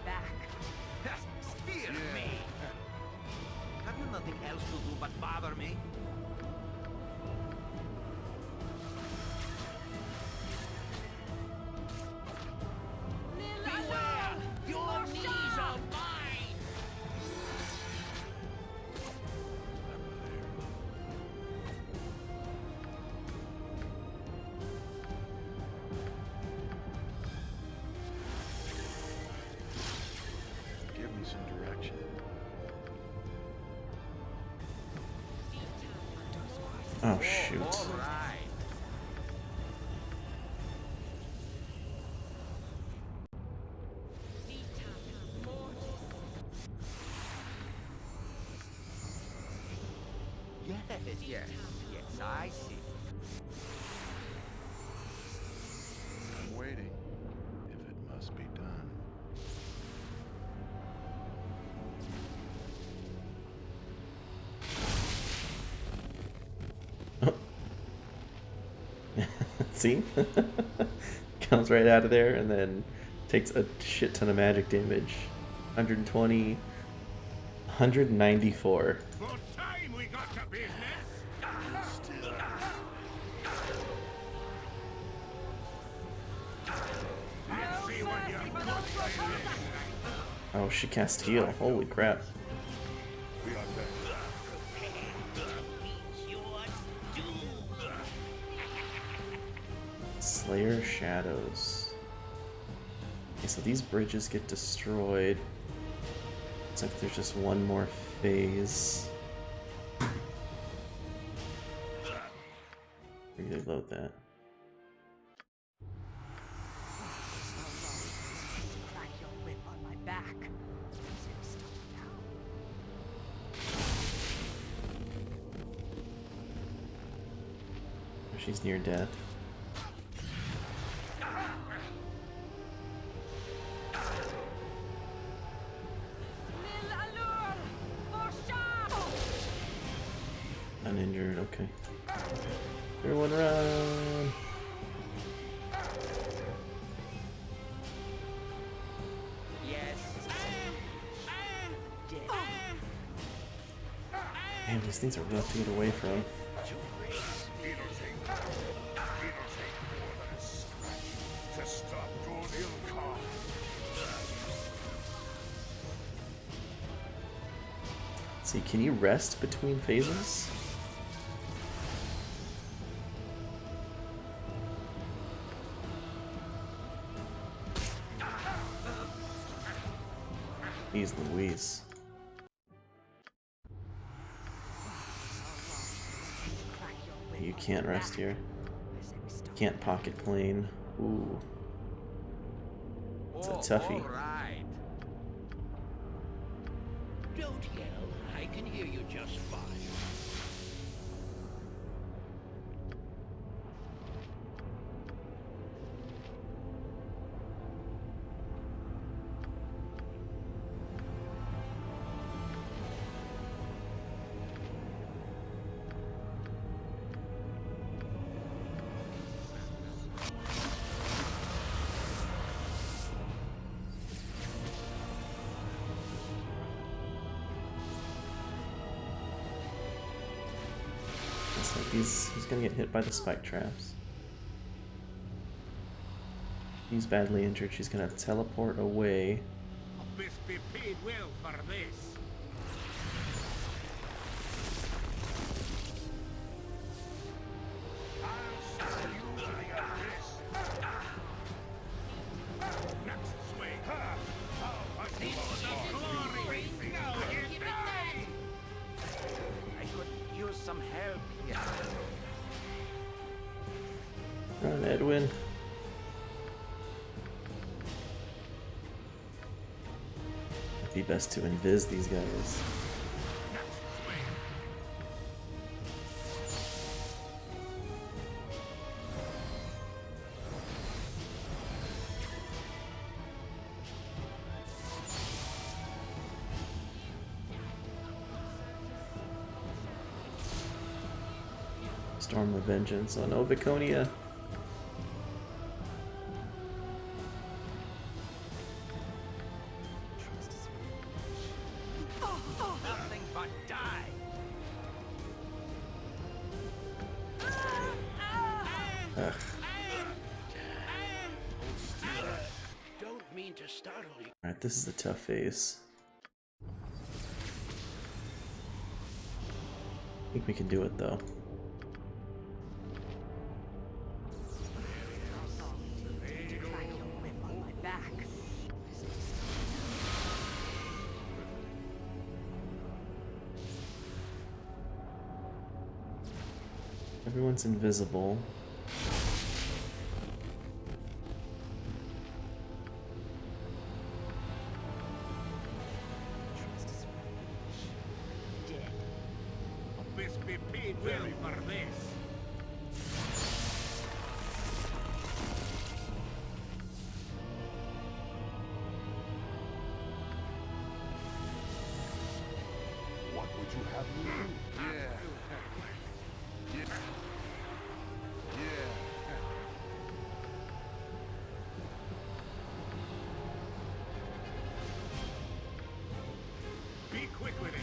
Back. Spear me. Have you nothing else to do but bother me? Beware! Your knees are mine! Give me some direction. Oh shoot. All right. Yes, I see. See? Comes right out of there and then takes a shit ton of magic damage. 120, 194. For time we got to business. Let's see what you're good at. Oh, she cast heal. Holy crap. Slayer Shadows. Okay, so these bridges get destroyed. Looks like there's just one more phase. Reload that. Crack your whip on my back. Stop now. She's near death. Uninjured, okay. Everyone run! Man, these things are rough to get away from. Let's see, can you rest between phases? Jeez Louise. You can't rest here. Can't pocket plane. Ooh. It's a toughie. All right. Don't yell. I can hear you just fine. So he's gonna get hit by the spike traps. He's badly injured. She's gonna teleport away. Abyss be paid well for this. I'll show you the abyss. Next swing. I see the glory. Now you die. I could use some help here. Run, Edwin. It'd be best to invis these guys. Storm of Vengeance on Oviconia. Nothing but die. Ugh. Don't mean to startle you. Alright, this is a tough phase. I think we can do it though. Crack your whip on my back. Everyone's invisible. Abyss be paid well for this. What would you have me do? Yeah. Yeah. Yeah. quick with it.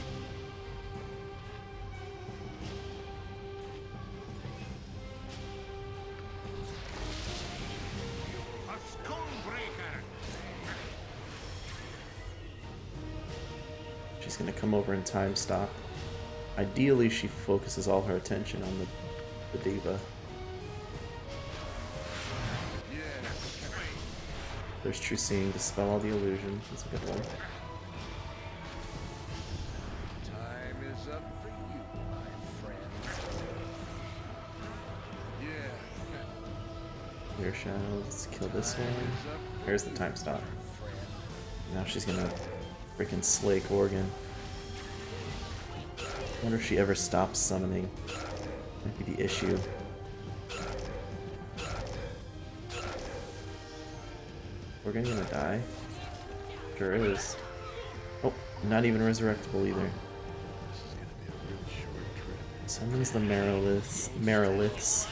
A skull breaker. She's gonna come over and time stop. Ideally, she focuses all her attention on the diva. There's true seeing, dispel all the illusion. That's a good one. Time is up for you, my friend. Yeah. Clear shadows. Let's kill this one. There's the time stop. Now she's gonna freaking slay Gorgon. I wonder if she ever stops summoning. Might be the issue. Gorgon gonna die? Sure is. Oh, not even resurrectable either. Summons the Maroliths.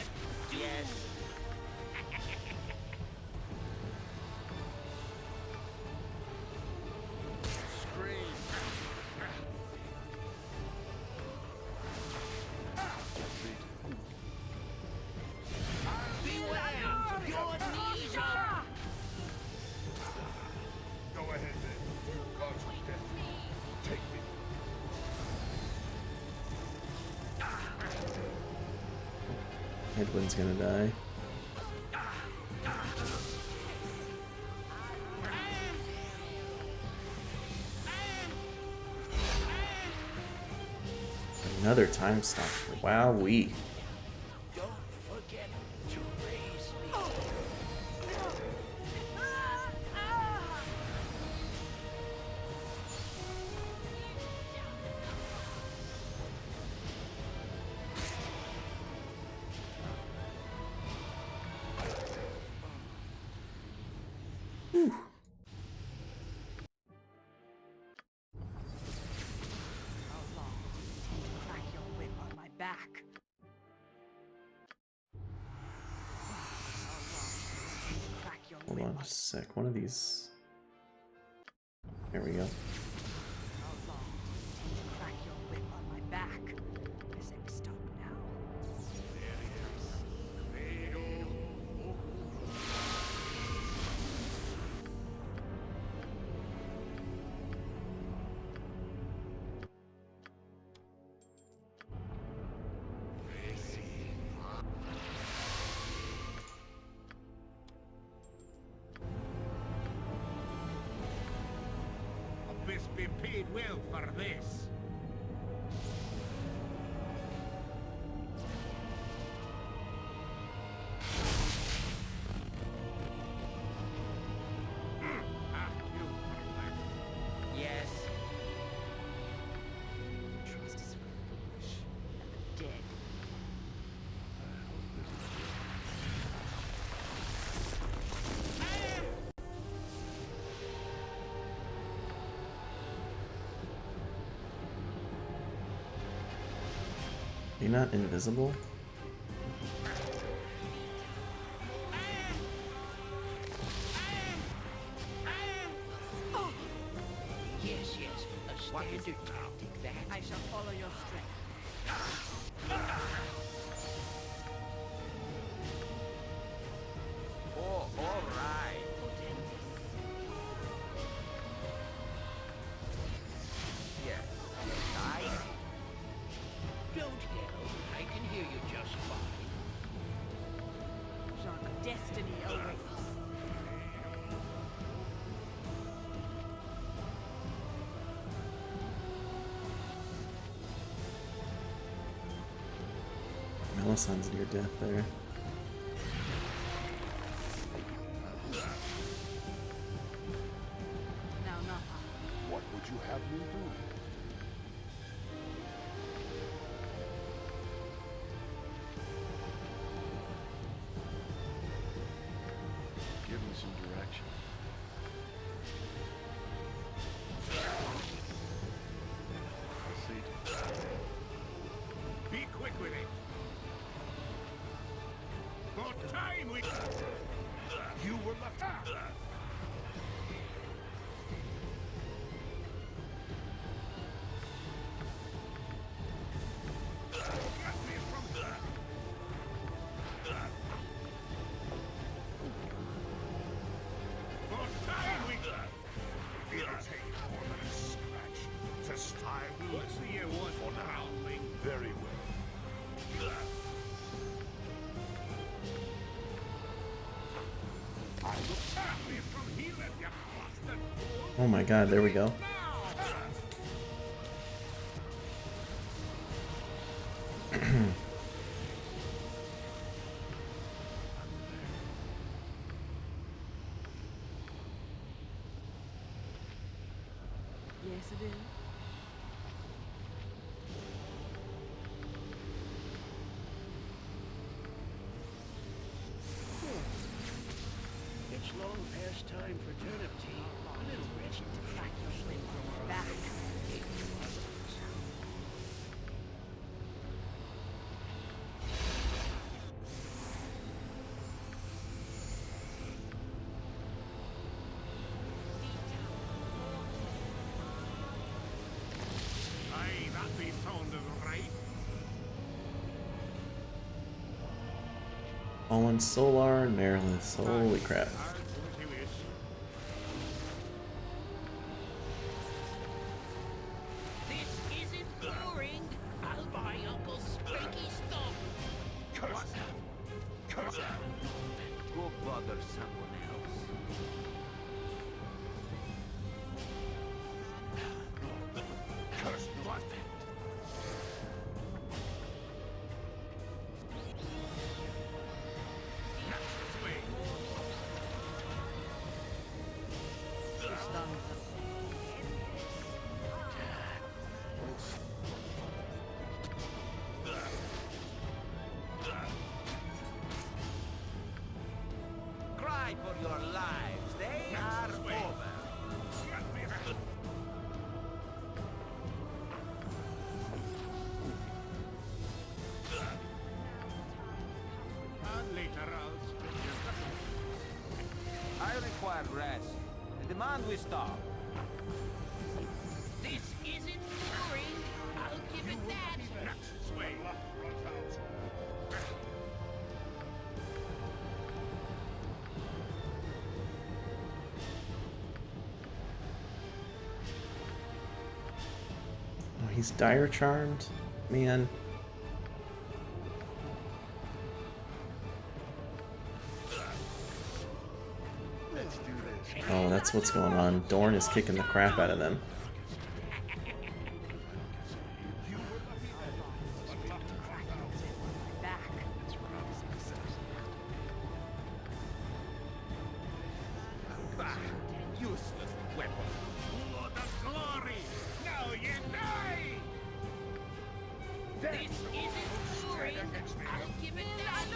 Edwin's gonna die. Another time stop. Wowee. Don't forget to raise me. Crack your whip on my back. Crack your Hold whip on just a sec. One of these. There we go. Crack your whip on my back. I said stop now. Abyss be paid well for this. Yes. Trust is foolish. And the dead. Are you not invisible? Yes, yes. A standard tactic, that. I shall follow your strength. Oh, all right. Yes. I don't yell. I can hear you just fine. Jacques, destiny awaits. Melisandre's near death there. Now not What would you have me do? Give me some direction. Be quick with it. For time we... You were left out. I will see you one for now. Very well. I will stop you from here, you bastard. Oh my god, there we go. Yes, it is. It's long past time for turnip tea. A little rest to Back your wind from my back. Aye, that be sounding right. Fallen Solar and Marilyn. Holy crap. I'll do as you wish. This isn't boring. I'll buy Uncle Spanky stuff. Go bother someone else. Curse what? Next way. Cry for your lives. They are over. And later I'll split your I require rest. I demand we stop. This isn't boring. I'll give it that. next way. Oh, he's dire charmed? Man. Let's do this. Oh, that's what's going on. Dorn is kicking the crap out of them. Bah, useless weapon. Blood of glory. Now you die. This isn't boring. I'll give it that.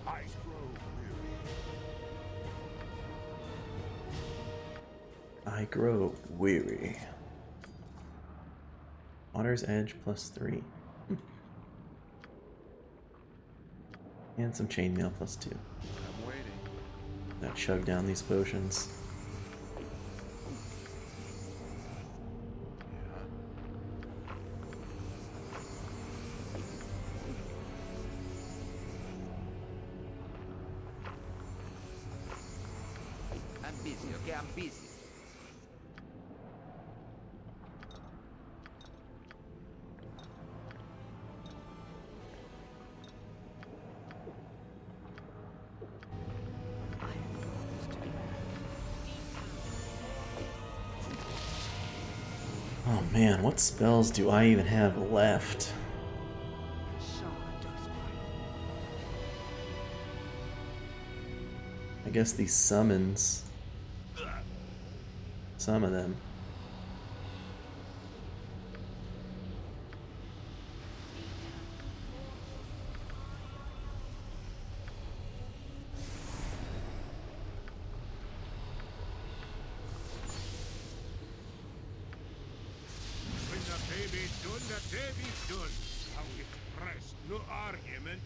I grow weary. I grow weary. Water's Edge +3. And some chainmail +2. I'm waiting. Gotta chug down these potions. I'm busy, okay? I'm busy. Oh man, what spells do I even have left? I guess these summons. Some of them. When the baby's done, the baby's done. How you press, no argument.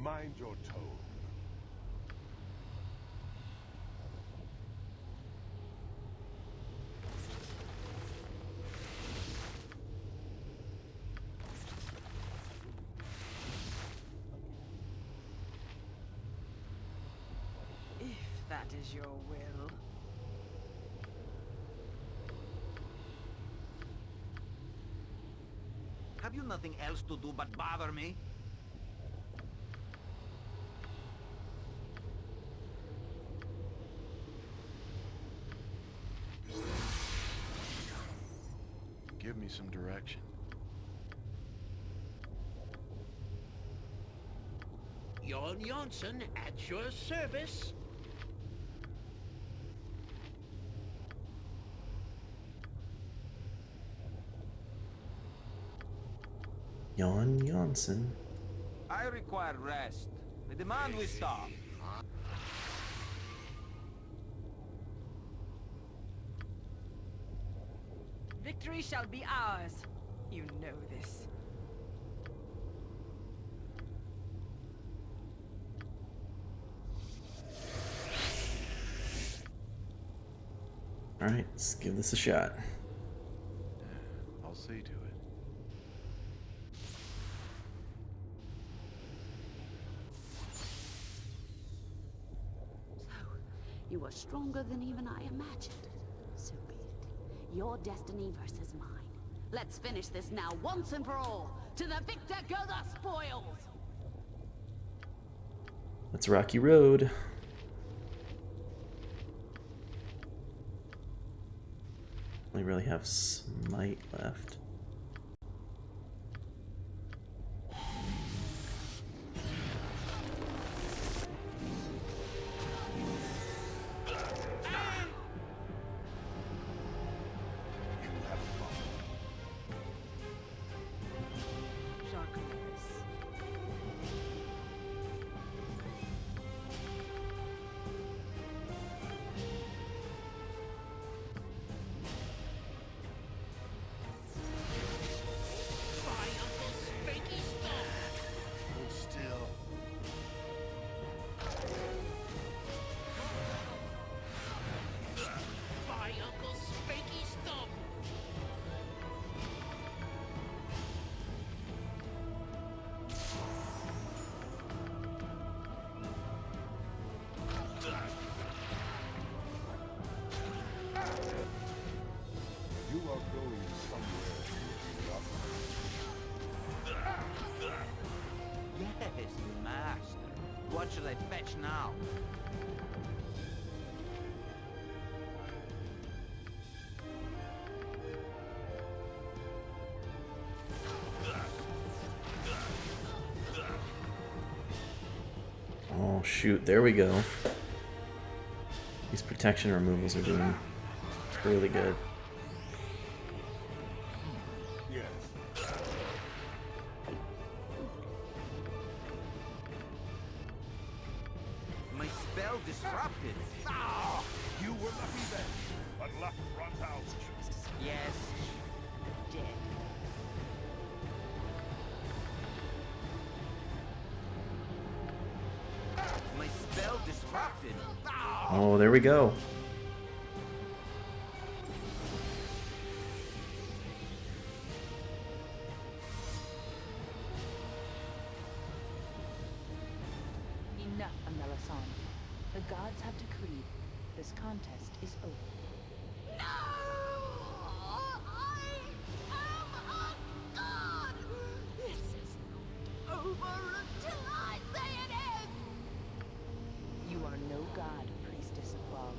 Mind your tone. If that is your will. Have you nothing else to do but bother me? Give me some direction. Jon Jansen at your service. Jon Jansen. I require rest. I demand we stop. Victory shall be ours. You know this. Alright, let's give this a shot. I'll see to it. So, you are stronger than even I imagined. So be it. Your destiny versus mine. Let's finish this now, once and for all. To the victor go the spoils! Let's rocky road. We really have smite left. You are going somewhere, Yes, master. What shall I fetch now? Oh shoot, there we go. These protection removals are doing really good. My spell disrupted. Ah! You were lucky then, but luck runs out. Yes. Dead. My spell disrupted. Ah! Oh, there we go. Enough, Melisande. The gods have decreed. This contest is over. No! I am a god! This is not over until I say it is! You are no god, priestess of Baal.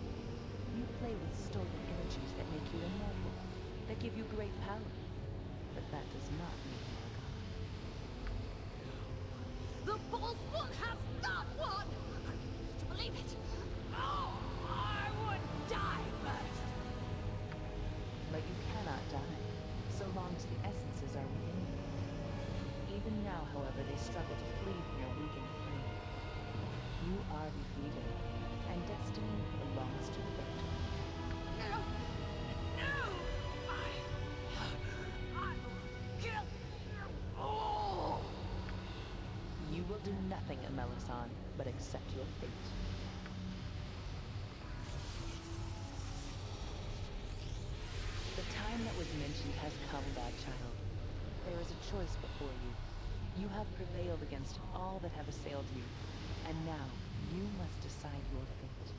You play with stolen energies that make you immortal, that give you great power. But that does not make you a god. The Baldur has not won! I refuse to believe it! Oh, I would die first! But you cannot die, so long as the essences are within you. Even now, however, they struggle to flee from your weakened flame. You are defeated, and destiny belongs to the victor. No! No! I will kill nothing, Melisande, but accept your fate. The time that was mentioned has come, godchild. There is a choice before you. You have prevailed against all that have assailed you, and now you must decide your fate.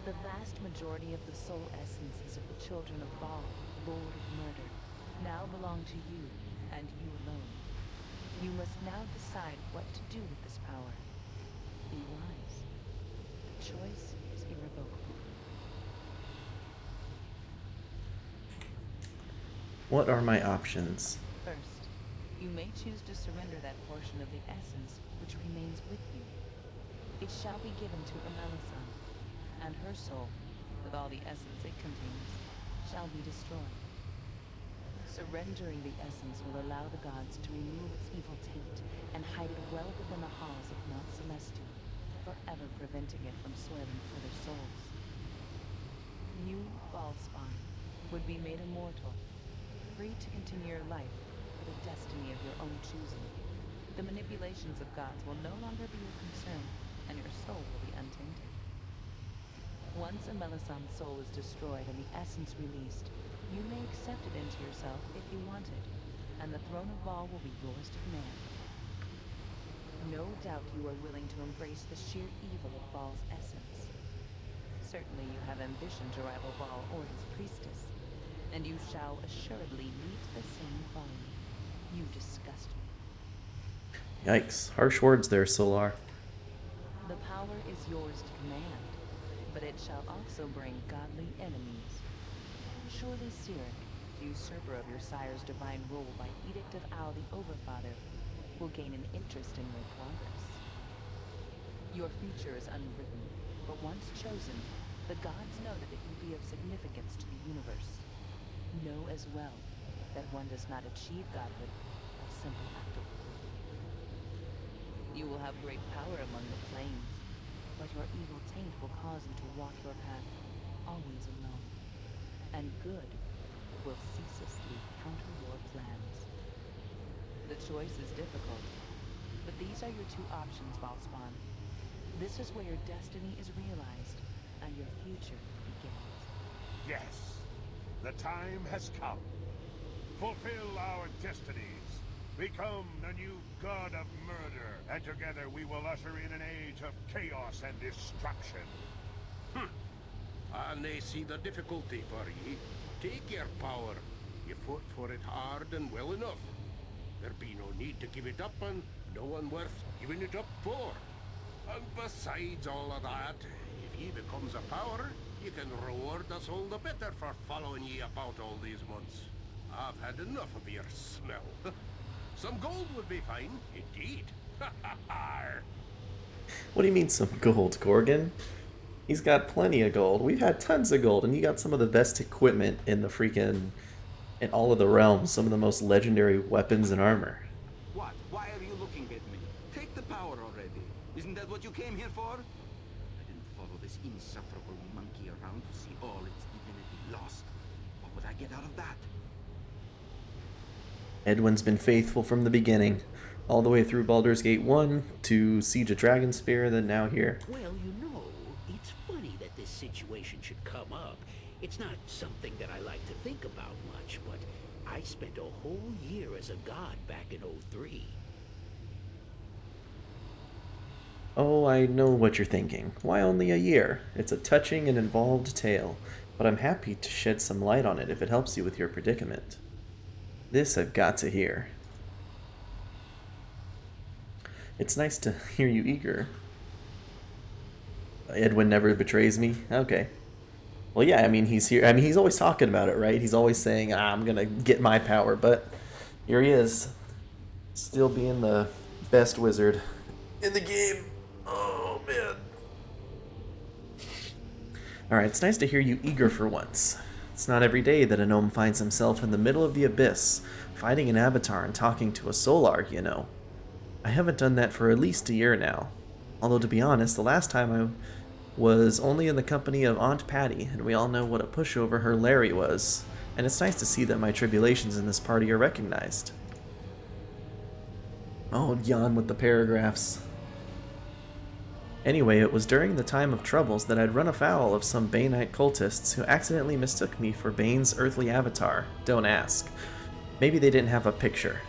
The vast majority of the soul essences of the children of Baal, Lord of Murder, now belong to you, and you alone. You must now decide what to do with this power. Be wise. The choice is irrevocable. What are my options? First, you may choose to surrender that portion of the essence which remains with you. It shall be given to Melisande, and her soul, with all the essence it contains, shall be destroyed. Surrendering the essence will allow the gods to remove its evil taint and hide it well within the halls of Mount Celestial, forever preventing it from soiling further souls. You, Baalspawn, would be made immortal, free to continue your life with a destiny of your own choosing. The manipulations of gods will no longer be your concern, and your soul will be untainted. Once Melisande's soul is destroyed and the essence released, you may accept it into yourself if you want it, and the throne of Baal will be yours to command. No doubt you are willing to embrace the sheer evil of Baal's essence. Certainly you have ambition to rival Baal or his priestess, and you shall assuredly meet the same folly. You disgust me. Yikes. Harsh words there, Solar. The power is yours to command, but it shall also bring godly enemies. Surely Cyric, usurper of your sire's divine rule by edict of Al the Overfather, will gain an interest in your progress. Your future is unwritten, but once chosen, the gods know that it will be of significance to the universe. Know as well that one does not achieve godhood by simple act of will. You will have great power among the planes, but your evil taint will cause you to walk your path always alone, and good will ceaselessly counter your plans. The choice is difficult, but these are your two options, Baalspawn. This is where your destiny is realized, and your future begins. Yes, the time has come. Fulfill our destinies. Become the new god of murder, and together we will usher in an age of chaos and destruction. I may see the difficulty for ye. Take your power. You fought for it hard and well enough. There be no need to give it up, and no one worth giving it up for. And besides all of that, if ye becomes a power, you can reward us all the better for following ye about all these months. I've had enough of your smell. Some gold would be fine, indeed. What do you mean some gold, Gorgon? He's got plenty of gold. We've had tons of gold, and you got some of the best equipment in the freaking... in all of the realms. Some of the most legendary weapons and armor. What? Why are you looking at me? Take the power already. Isn't that what you came here for? I didn't follow this insufferable monkey around to see all its divinity lost. What would I get out of that? Edwin's been faithful from the beginning, all the way through Baldur's Gate 1 to Siege of Dragonspear, then now here. Well, you know, it's funny that this situation should come up. It's not something that I like to think about much, but I spent a whole year as a god back in '03. Oh, I know what you're thinking. Why only a year? It's a touching and involved tale, but I'm happy to shed some light on it if it helps you with your predicament. This I've got to hear. It's nice to hear you eager. Edwin never betrays me? Okay. Well, yeah, I mean, he's here. I mean, he's always talking about it, right? He's always saying, I'm going to get my power, but here he is. Still being the best wizard in the game. Oh, man. Alright, it's nice to hear you eager for once. It's not every day that a gnome finds himself in the middle of the abyss, fighting an avatar and talking to a solar, you know. I haven't done that for at least a year now. Although, to be honest, the last time I was only in the company of Aunt Patty, and we all know what a pushover her Larry was, and it's nice to see that my tribulations in this party are recognized. Oh, yawn with the paragraphs. Anyway, it was during the time of troubles that I'd run afoul of some Baneite cultists who accidentally mistook me for Bane's earthly avatar. Don't ask. Maybe they didn't have a picture.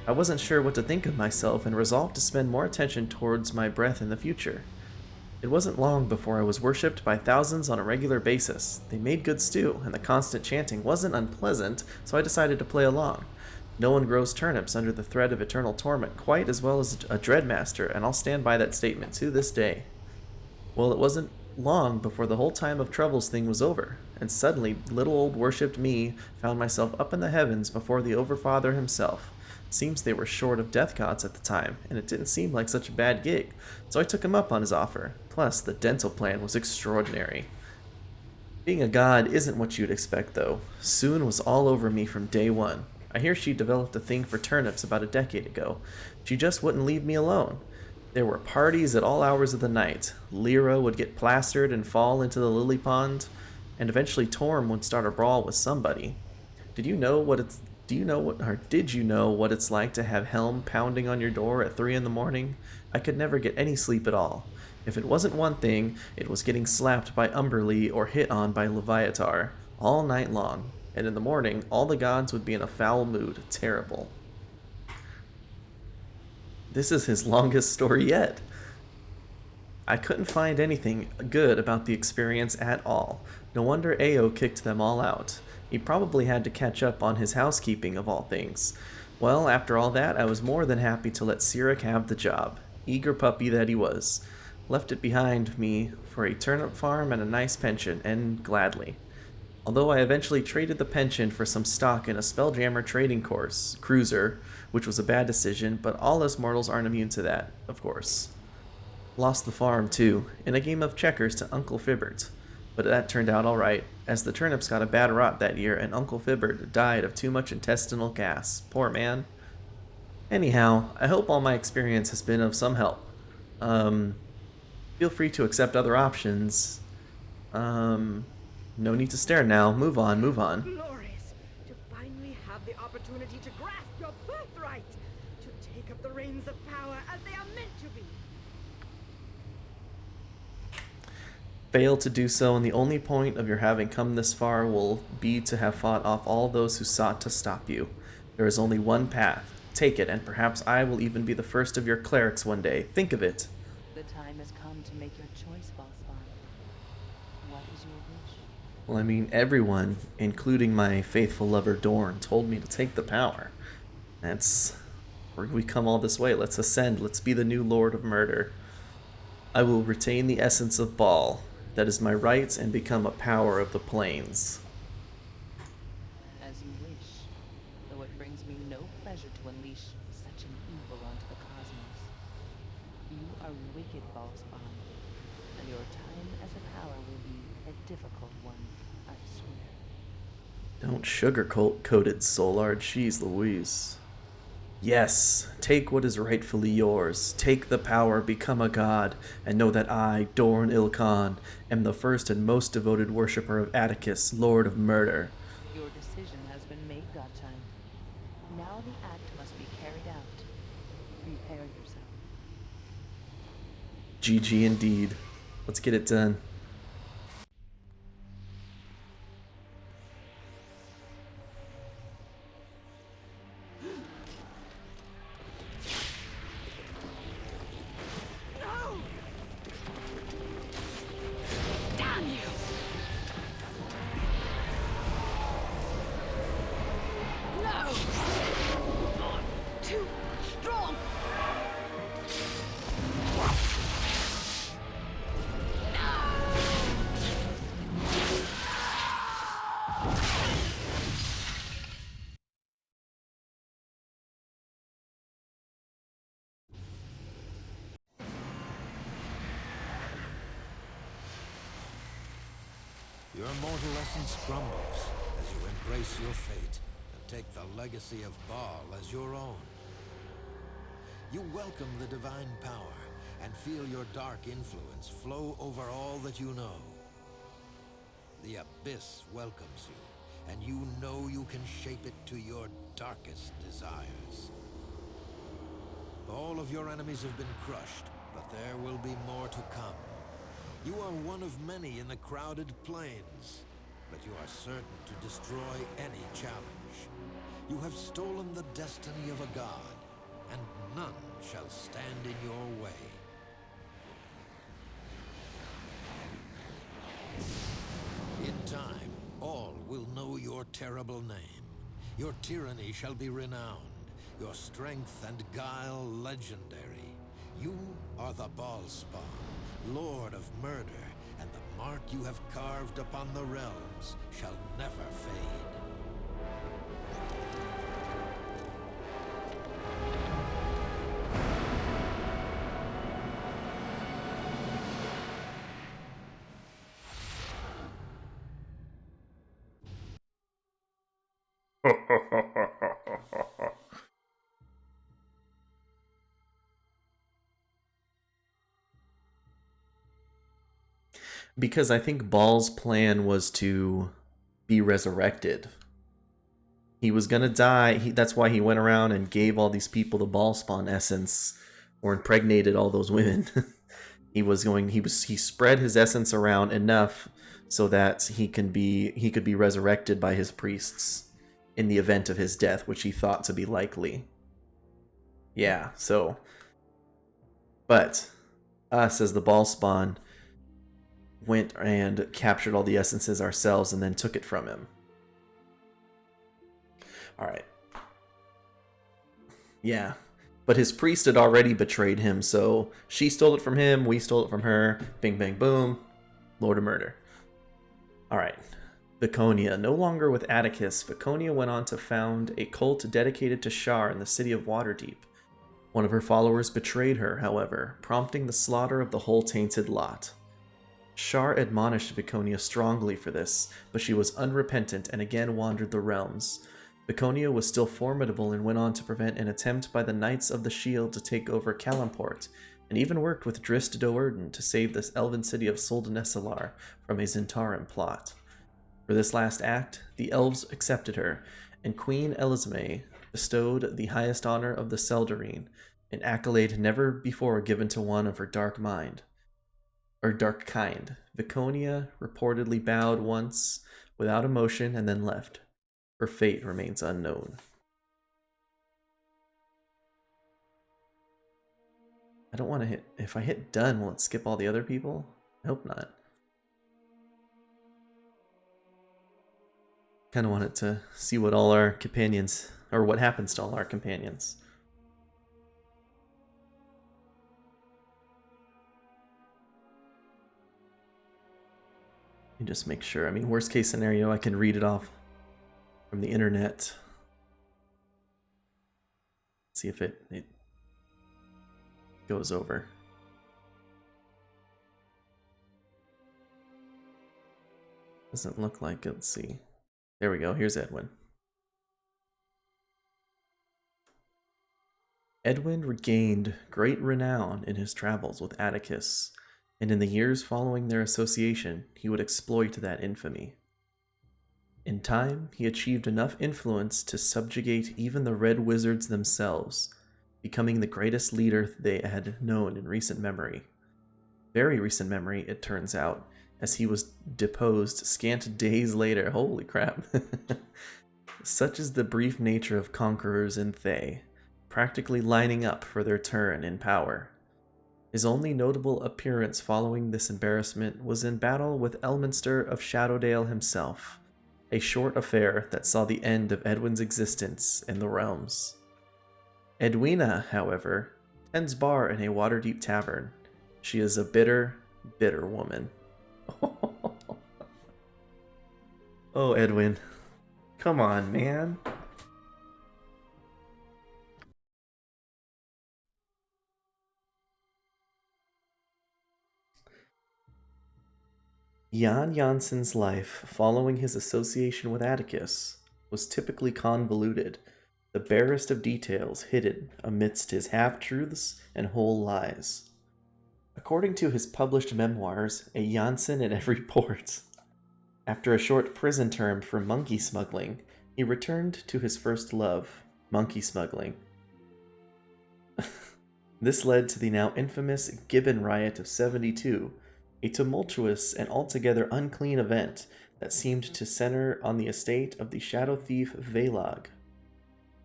I wasn't sure what to think of myself and resolved to spend more attention towards my breath in the future. It wasn't long before I was worshipped by thousands on a regular basis. They made good stew, and the constant chanting wasn't unpleasant, so I decided to play along. No one grows turnips under the threat of eternal torment quite as well as a dreadmaster, and I'll stand by that statement to this day. Well, it wasn't long before the whole time of troubles thing was over, and suddenly little old worshipped me found myself up in the heavens before the Overfather himself. Seems they were short of death gods at the time, and it didn't seem like such a bad gig, so I took him up on his offer. Plus, the dental plan was extraordinary. Being a god isn't what you'd expect, though. Soon was all over me from day one. I hear she developed a thing for turnips about a decade ago. She just wouldn't leave me alone. There were parties at all hours of the night. Lyra would get plastered and fall into the lily pond, and eventually Torm would start a brawl with somebody. Did you know what it's like to have Helm pounding on your door at 3 in the morning? I could never get any sleep at all. If it wasn't one thing, it was getting slapped by Umberlee or hit on by Leviatar all night long. And in the morning, all the gods would be in a foul mood. Terrible. This is his longest story yet. I couldn't find anything good about the experience at all. No wonder Ao kicked them all out. He probably had to catch up on his housekeeping of all things. Well, after all that, I was more than happy to let Sirik have the job. Eager puppy that he was. Left it behind me for a turnip farm and a nice pension, and gladly. Although I eventually traded the pension for some stock in a Spelljammer trading cruiser, which was a bad decision, but all us mortals aren't immune to that, of course. Lost the farm, too, in a game of checkers to Uncle Fibbert. But that turned out alright, as the turnips got a bad rot that year and Uncle Fibbert died of too much intestinal gas. Poor man. Anyhow, I hope all my experience has been of some help. Feel free to accept other options. No need to stare now. Move on, move on. Glorious to finally have the opportunity to grasp your birthright, to take up the reins of power as they are meant to be. Fail to do so, and the only point of your having come this far will be to have fought off all those who sought to stop you. There is only one path. Take it, and perhaps I will even be the first of your clerics one day. Think of it. The time has come to make your choice, Bossbon. What is your wish? Well, I mean, everyone, including my faithful lover Dorn, told me to take the power. That's where we come all this way. Let's ascend. Let's be the new Lord of Murder. I will retain the essence of Baal. That is my right, and become a power of the plains. As you wish, though it brings me no pleasure to unleash such an evil onto the cosmos. You are wicked, Bossbon, and your time as a power will be a difficult one, I swear. Don't sugarcoat it, Solard. Jeez Louise. Yes, take what is rightfully yours. Take the power, become a god, and know that I, Dorn Ilkhan, am the first and most devoted worshipper of Atticus, Lord of Murder. Your decision has been made, Godchild. Now the act must be carried out. Prepare yourself. GG indeed. Let's get it done. Your mortal essence crumbles as you embrace your fate and take the legacy of Baal as your own. You welcome the divine power and feel your dark influence flow over all that you know. The Abyss welcomes you, and you know you can shape it to your darkest desires. All of your enemies have been crushed, but there will be more to come. You are one of many in the crowded plains, but you are certain to destroy any challenge. You have stolen the destiny of a god, and none shall stand in your way. In time, all will know your terrible name. Your tyranny shall be renowned, your strength and guile legendary. You are the Ballspawn, Lord of Murder, and the mark you have carved upon the realms shall never fade. Because I think Ball's plan was to be resurrected. He was gonna die. That's why he went around and gave all these people the Ballspawn essence, or impregnated all those women. He spread his essence around enough so that he could be resurrected by his priests in the event of his death, which he thought to be likely. Yeah, so, but us as the Ballspawn went and captured all the essences ourselves and then took it from him. Alright. Yeah. But his priest had already betrayed him, so she stole it from him, we stole it from her. Bing, bang, boom. Lord of Murder. Alright. Viconia. No longer with Atticus, Viconia went on to found a cult dedicated to Shar in the city of Waterdeep. One of her followers betrayed her, however, prompting the slaughter of the whole tainted lot. Shar admonished Viconia strongly for this, but she was unrepentant and again wandered the realms. Viconia was still formidable and went on to prevent an attempt by the Knights of the Shield to take over Calimport, and even worked with Drist Do'Urden to save this elven city of Soldanesalar from a Zentaran plot. For this last act, the elves accepted her, and Queen Elisme bestowed the highest honor of the Seldarine, an accolade never before given to one of her dark kind. Viconia reportedly bowed once without emotion and then left. Her fate remains unknown. I don't want to hit... If I hit done, will it skip all the other people? I hope not. Kind of wanted to see what all our companions... or what happens to all our companions. You just make sure. I mean, worst case scenario, I can read it off from the internet. See if it goes over. Doesn't look like it. Let's see. There we go. Here's Edwin. Edwin regained great renown in his travels with Atticus, and in the years following their association, he would exploit that infamy. In time, he achieved enough influence to subjugate even the Red Wizards themselves, becoming the greatest leader they had known in recent memory. Very recent memory, it turns out, as he was deposed scant days later. Holy crap. Such is the brief nature of conquerors in Thay, practically lining up for their turn in power. His only notable appearance following this embarrassment was in battle with Elminster of Shadowdale himself, a short affair that saw the end of Edwin's existence in the realms. Edwina, however, tends bar in a Waterdeep tavern. She is a bitter, bitter woman. Oh, Edwin. Come on, man. Jan Janssen's life, following his association with Atticus, was typically convoluted, the barest of details hidden amidst his half-truths and whole lies. According to his published memoirs, A Janssen at Every Port, after a short prison term for monkey smuggling, he returned to his first love, monkey smuggling. This led to the now infamous Gibbon Riot of 72, a tumultuous and altogether unclean event that seemed to center on the estate of the shadow thief Velag.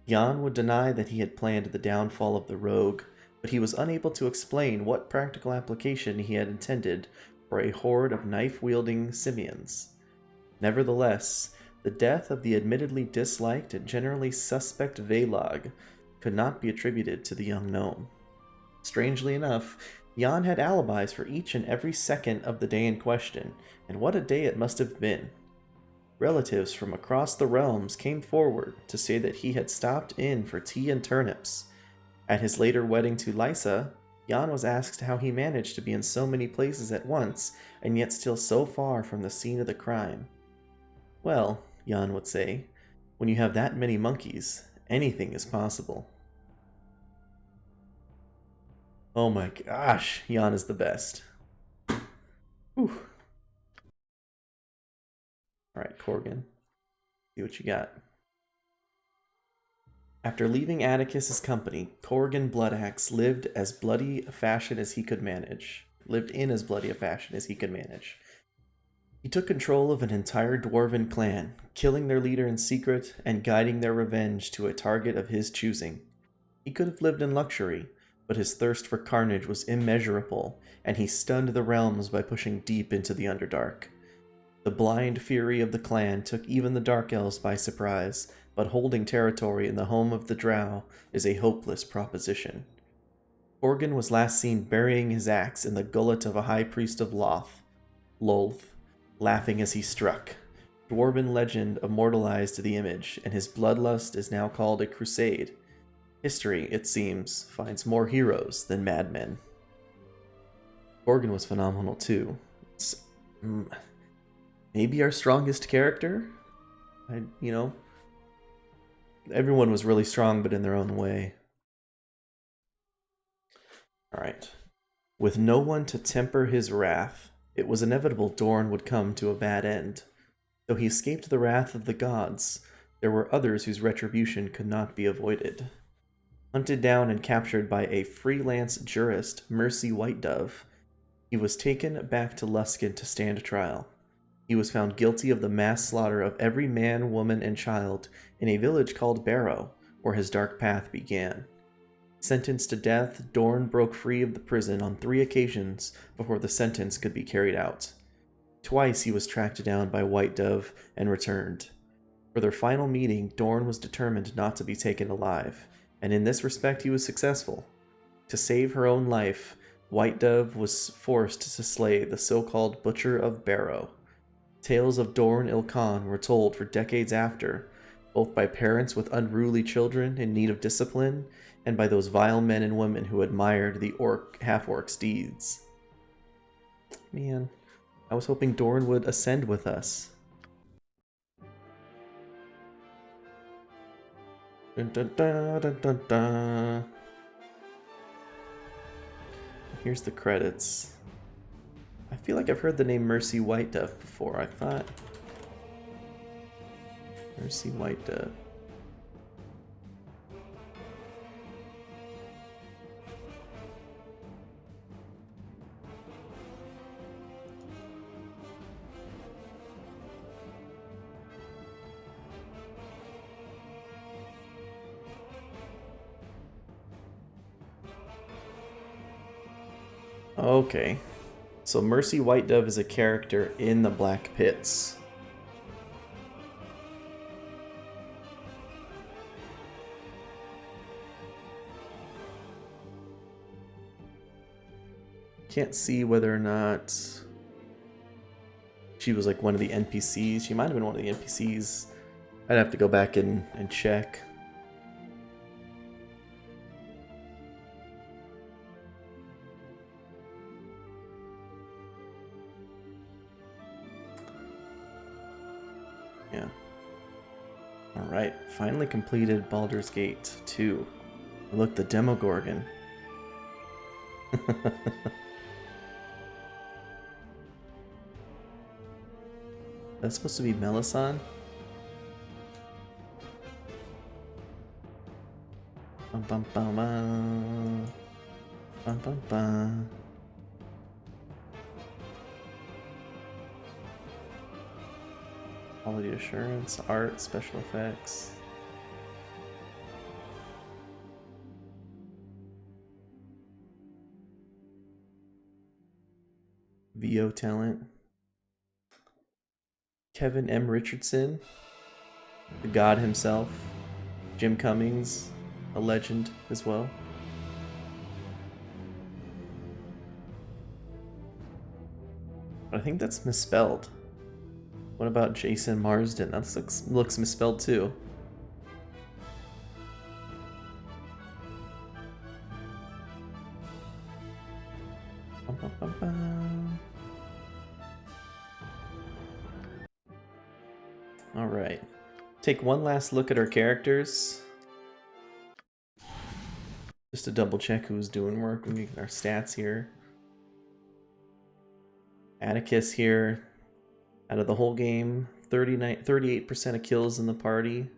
Jan would deny that he had planned the downfall of the rogue, but he was unable to explain what practical application he had intended for a horde of knife-wielding simians. Nevertheless, the death of the admittedly disliked and generally suspect Velag could not be attributed to the young gnome. Strangely enough, Jan had alibis for each and every second of the day in question, and what a day it must have been. Relatives from across the realms came forward to say that he had stopped in for tea and turnips. At his later wedding to Lysa, Jan was asked how he managed to be in so many places at once and yet still so far from the scene of the crime. Well, Jan would say, when you have that many monkeys, anything is possible. Oh my gosh, Jan is the best. Whew. Alright, Corgan. See what you got. After leaving Atticus's company, Corgan Bloodaxe lived in as bloody a fashion as he could manage. He took control of an entire dwarven clan, killing their leader in secret and guiding their revenge to a target of his choosing. He could have lived in luxury, but his thirst for carnage was immeasurable, and he stunned the realms by pushing deep into the Underdark. The blind fury of the clan took even the Dark Elves by surprise, but holding territory in the home of the Drow is a hopeless proposition. Corgan was last seen burying his axe in the gullet of a high priest of Lolth, laughing as he struck. Dwarven legend immortalized the image, and his bloodlust is now called a crusade. History, it seems, finds more heroes than madmen. Corgan was phenomenal too. Maybe our strongest character? Everyone was really strong, but in their own way. Alright. With no one to temper his wrath, it was inevitable Dorn would come to a bad end. Though he escaped the wrath of the gods, there were others whose retribution could not be avoided. Hunted down and captured by a freelance jurist, Mercy Whitedove, he was taken back to Luskan to stand trial. He was found guilty of the mass slaughter of every man, woman, and child in a village called Barrow, where his dark path began. Sentenced to death, Dorn broke free of the prison on 3 occasions before the sentence could be carried out. Twice he was tracked down by Whitedove and returned. For their final meeting, Dorn was determined not to be taken alive, and in this respect he was successful. To save her own life, Whitedove was forced to slay the so-called Butcher of Barrow. Tales of Dorn Ilkhan were told for decades after, both by parents with unruly children in need of discipline, and by those vile men and women who admired the half-orc's deeds. Man, I was hoping Dorn would ascend with us. Dun, dun, dun, dun, dun, dun. Here's the credits. I feel like I've heard the name Mercy Whitedove before. I thought... Mercy Whitedove. Okay. So Mercy Whitedove is a character in the Black Pits. Can't see whether or not she was like one of the NPCs. She might have been one of the NPCs. I'd have to go back and check. Yeah. Alright, finally completed Baldur's Gate 2. Look, the Demogorgon. That's supposed to be Melisande? Bum, bum, bum, bum. Bum, bum, bum. Quality assurance, art, special effects. VO talent. Kevin M. Richardson, the god himself. Jim Cummings, a legend as well. But I think that's misspelled. What about Jason Marsden? That looks misspelled too. Bum, bum, bum, bum. All right. Take one last look at our characters. Just to double check who's doing work. We get our stats here. Atticus here, out of the whole game, 38% of kills in the party.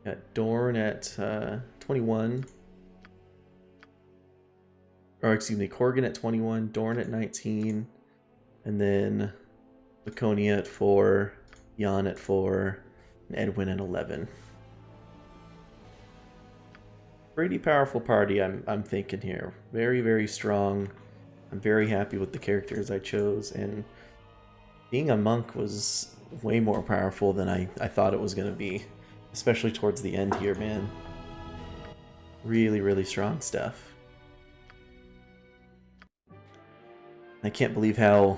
Got Dorn at 21. Or excuse me, Corgan at 21, Dorn at 19, and then Laconia at 4, Jan at 4, and Edwin at 11. Pretty powerful party, I'm thinking here. Very, very strong. I'm very happy with the characters I chose, and being a monk was way more powerful than I thought it was going to be, especially towards the end here, man. Really, really strong stuff. I can't believe how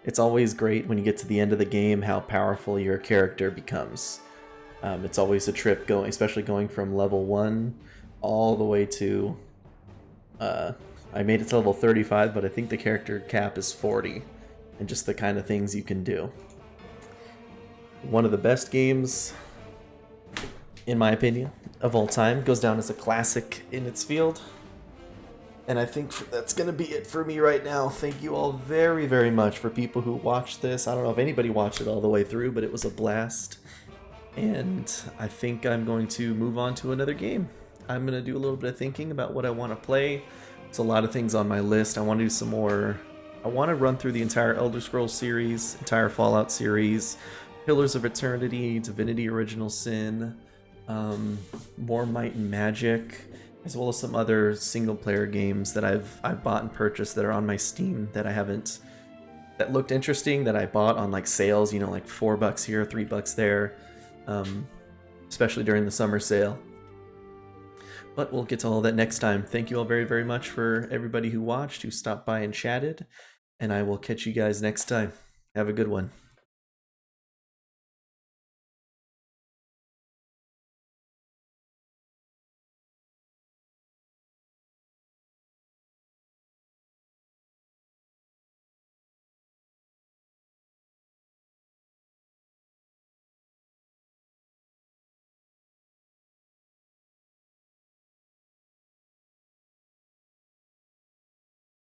it's always great when you get to the end of the game how powerful your character becomes. It's always a trip going, especially going from level 1 all the way to I made it to level 35, but I think the character cap is 40, and just the kind of things you can do. One of the best games, in my opinion, of all time. Goes down as a classic in its field. And I think that's going to be it for me right now. Thank you all very, very much for people who watched this. I don't know if anybody watched it all the way through, but it was a blast. And I think I'm going to move on to another game. I'm going to do a little bit of thinking about what I want to play. It's a lot of things on my list. I want to do some more. I want to run through the entire Elder Scrolls series, entire Fallout series, Pillars of Eternity, Divinity Original Sin, more Might and Magic, as well as some other single-player games that I've bought and purchased that are on my Steam that I haven't, that looked interesting, that I bought on like sales, you know, like $4 here, $3 there, especially during the summer sale. But we'll get to all that next time. Thank you all very, very much for everybody who watched, who stopped by and chatted, and I will catch you guys next time. Have a good one.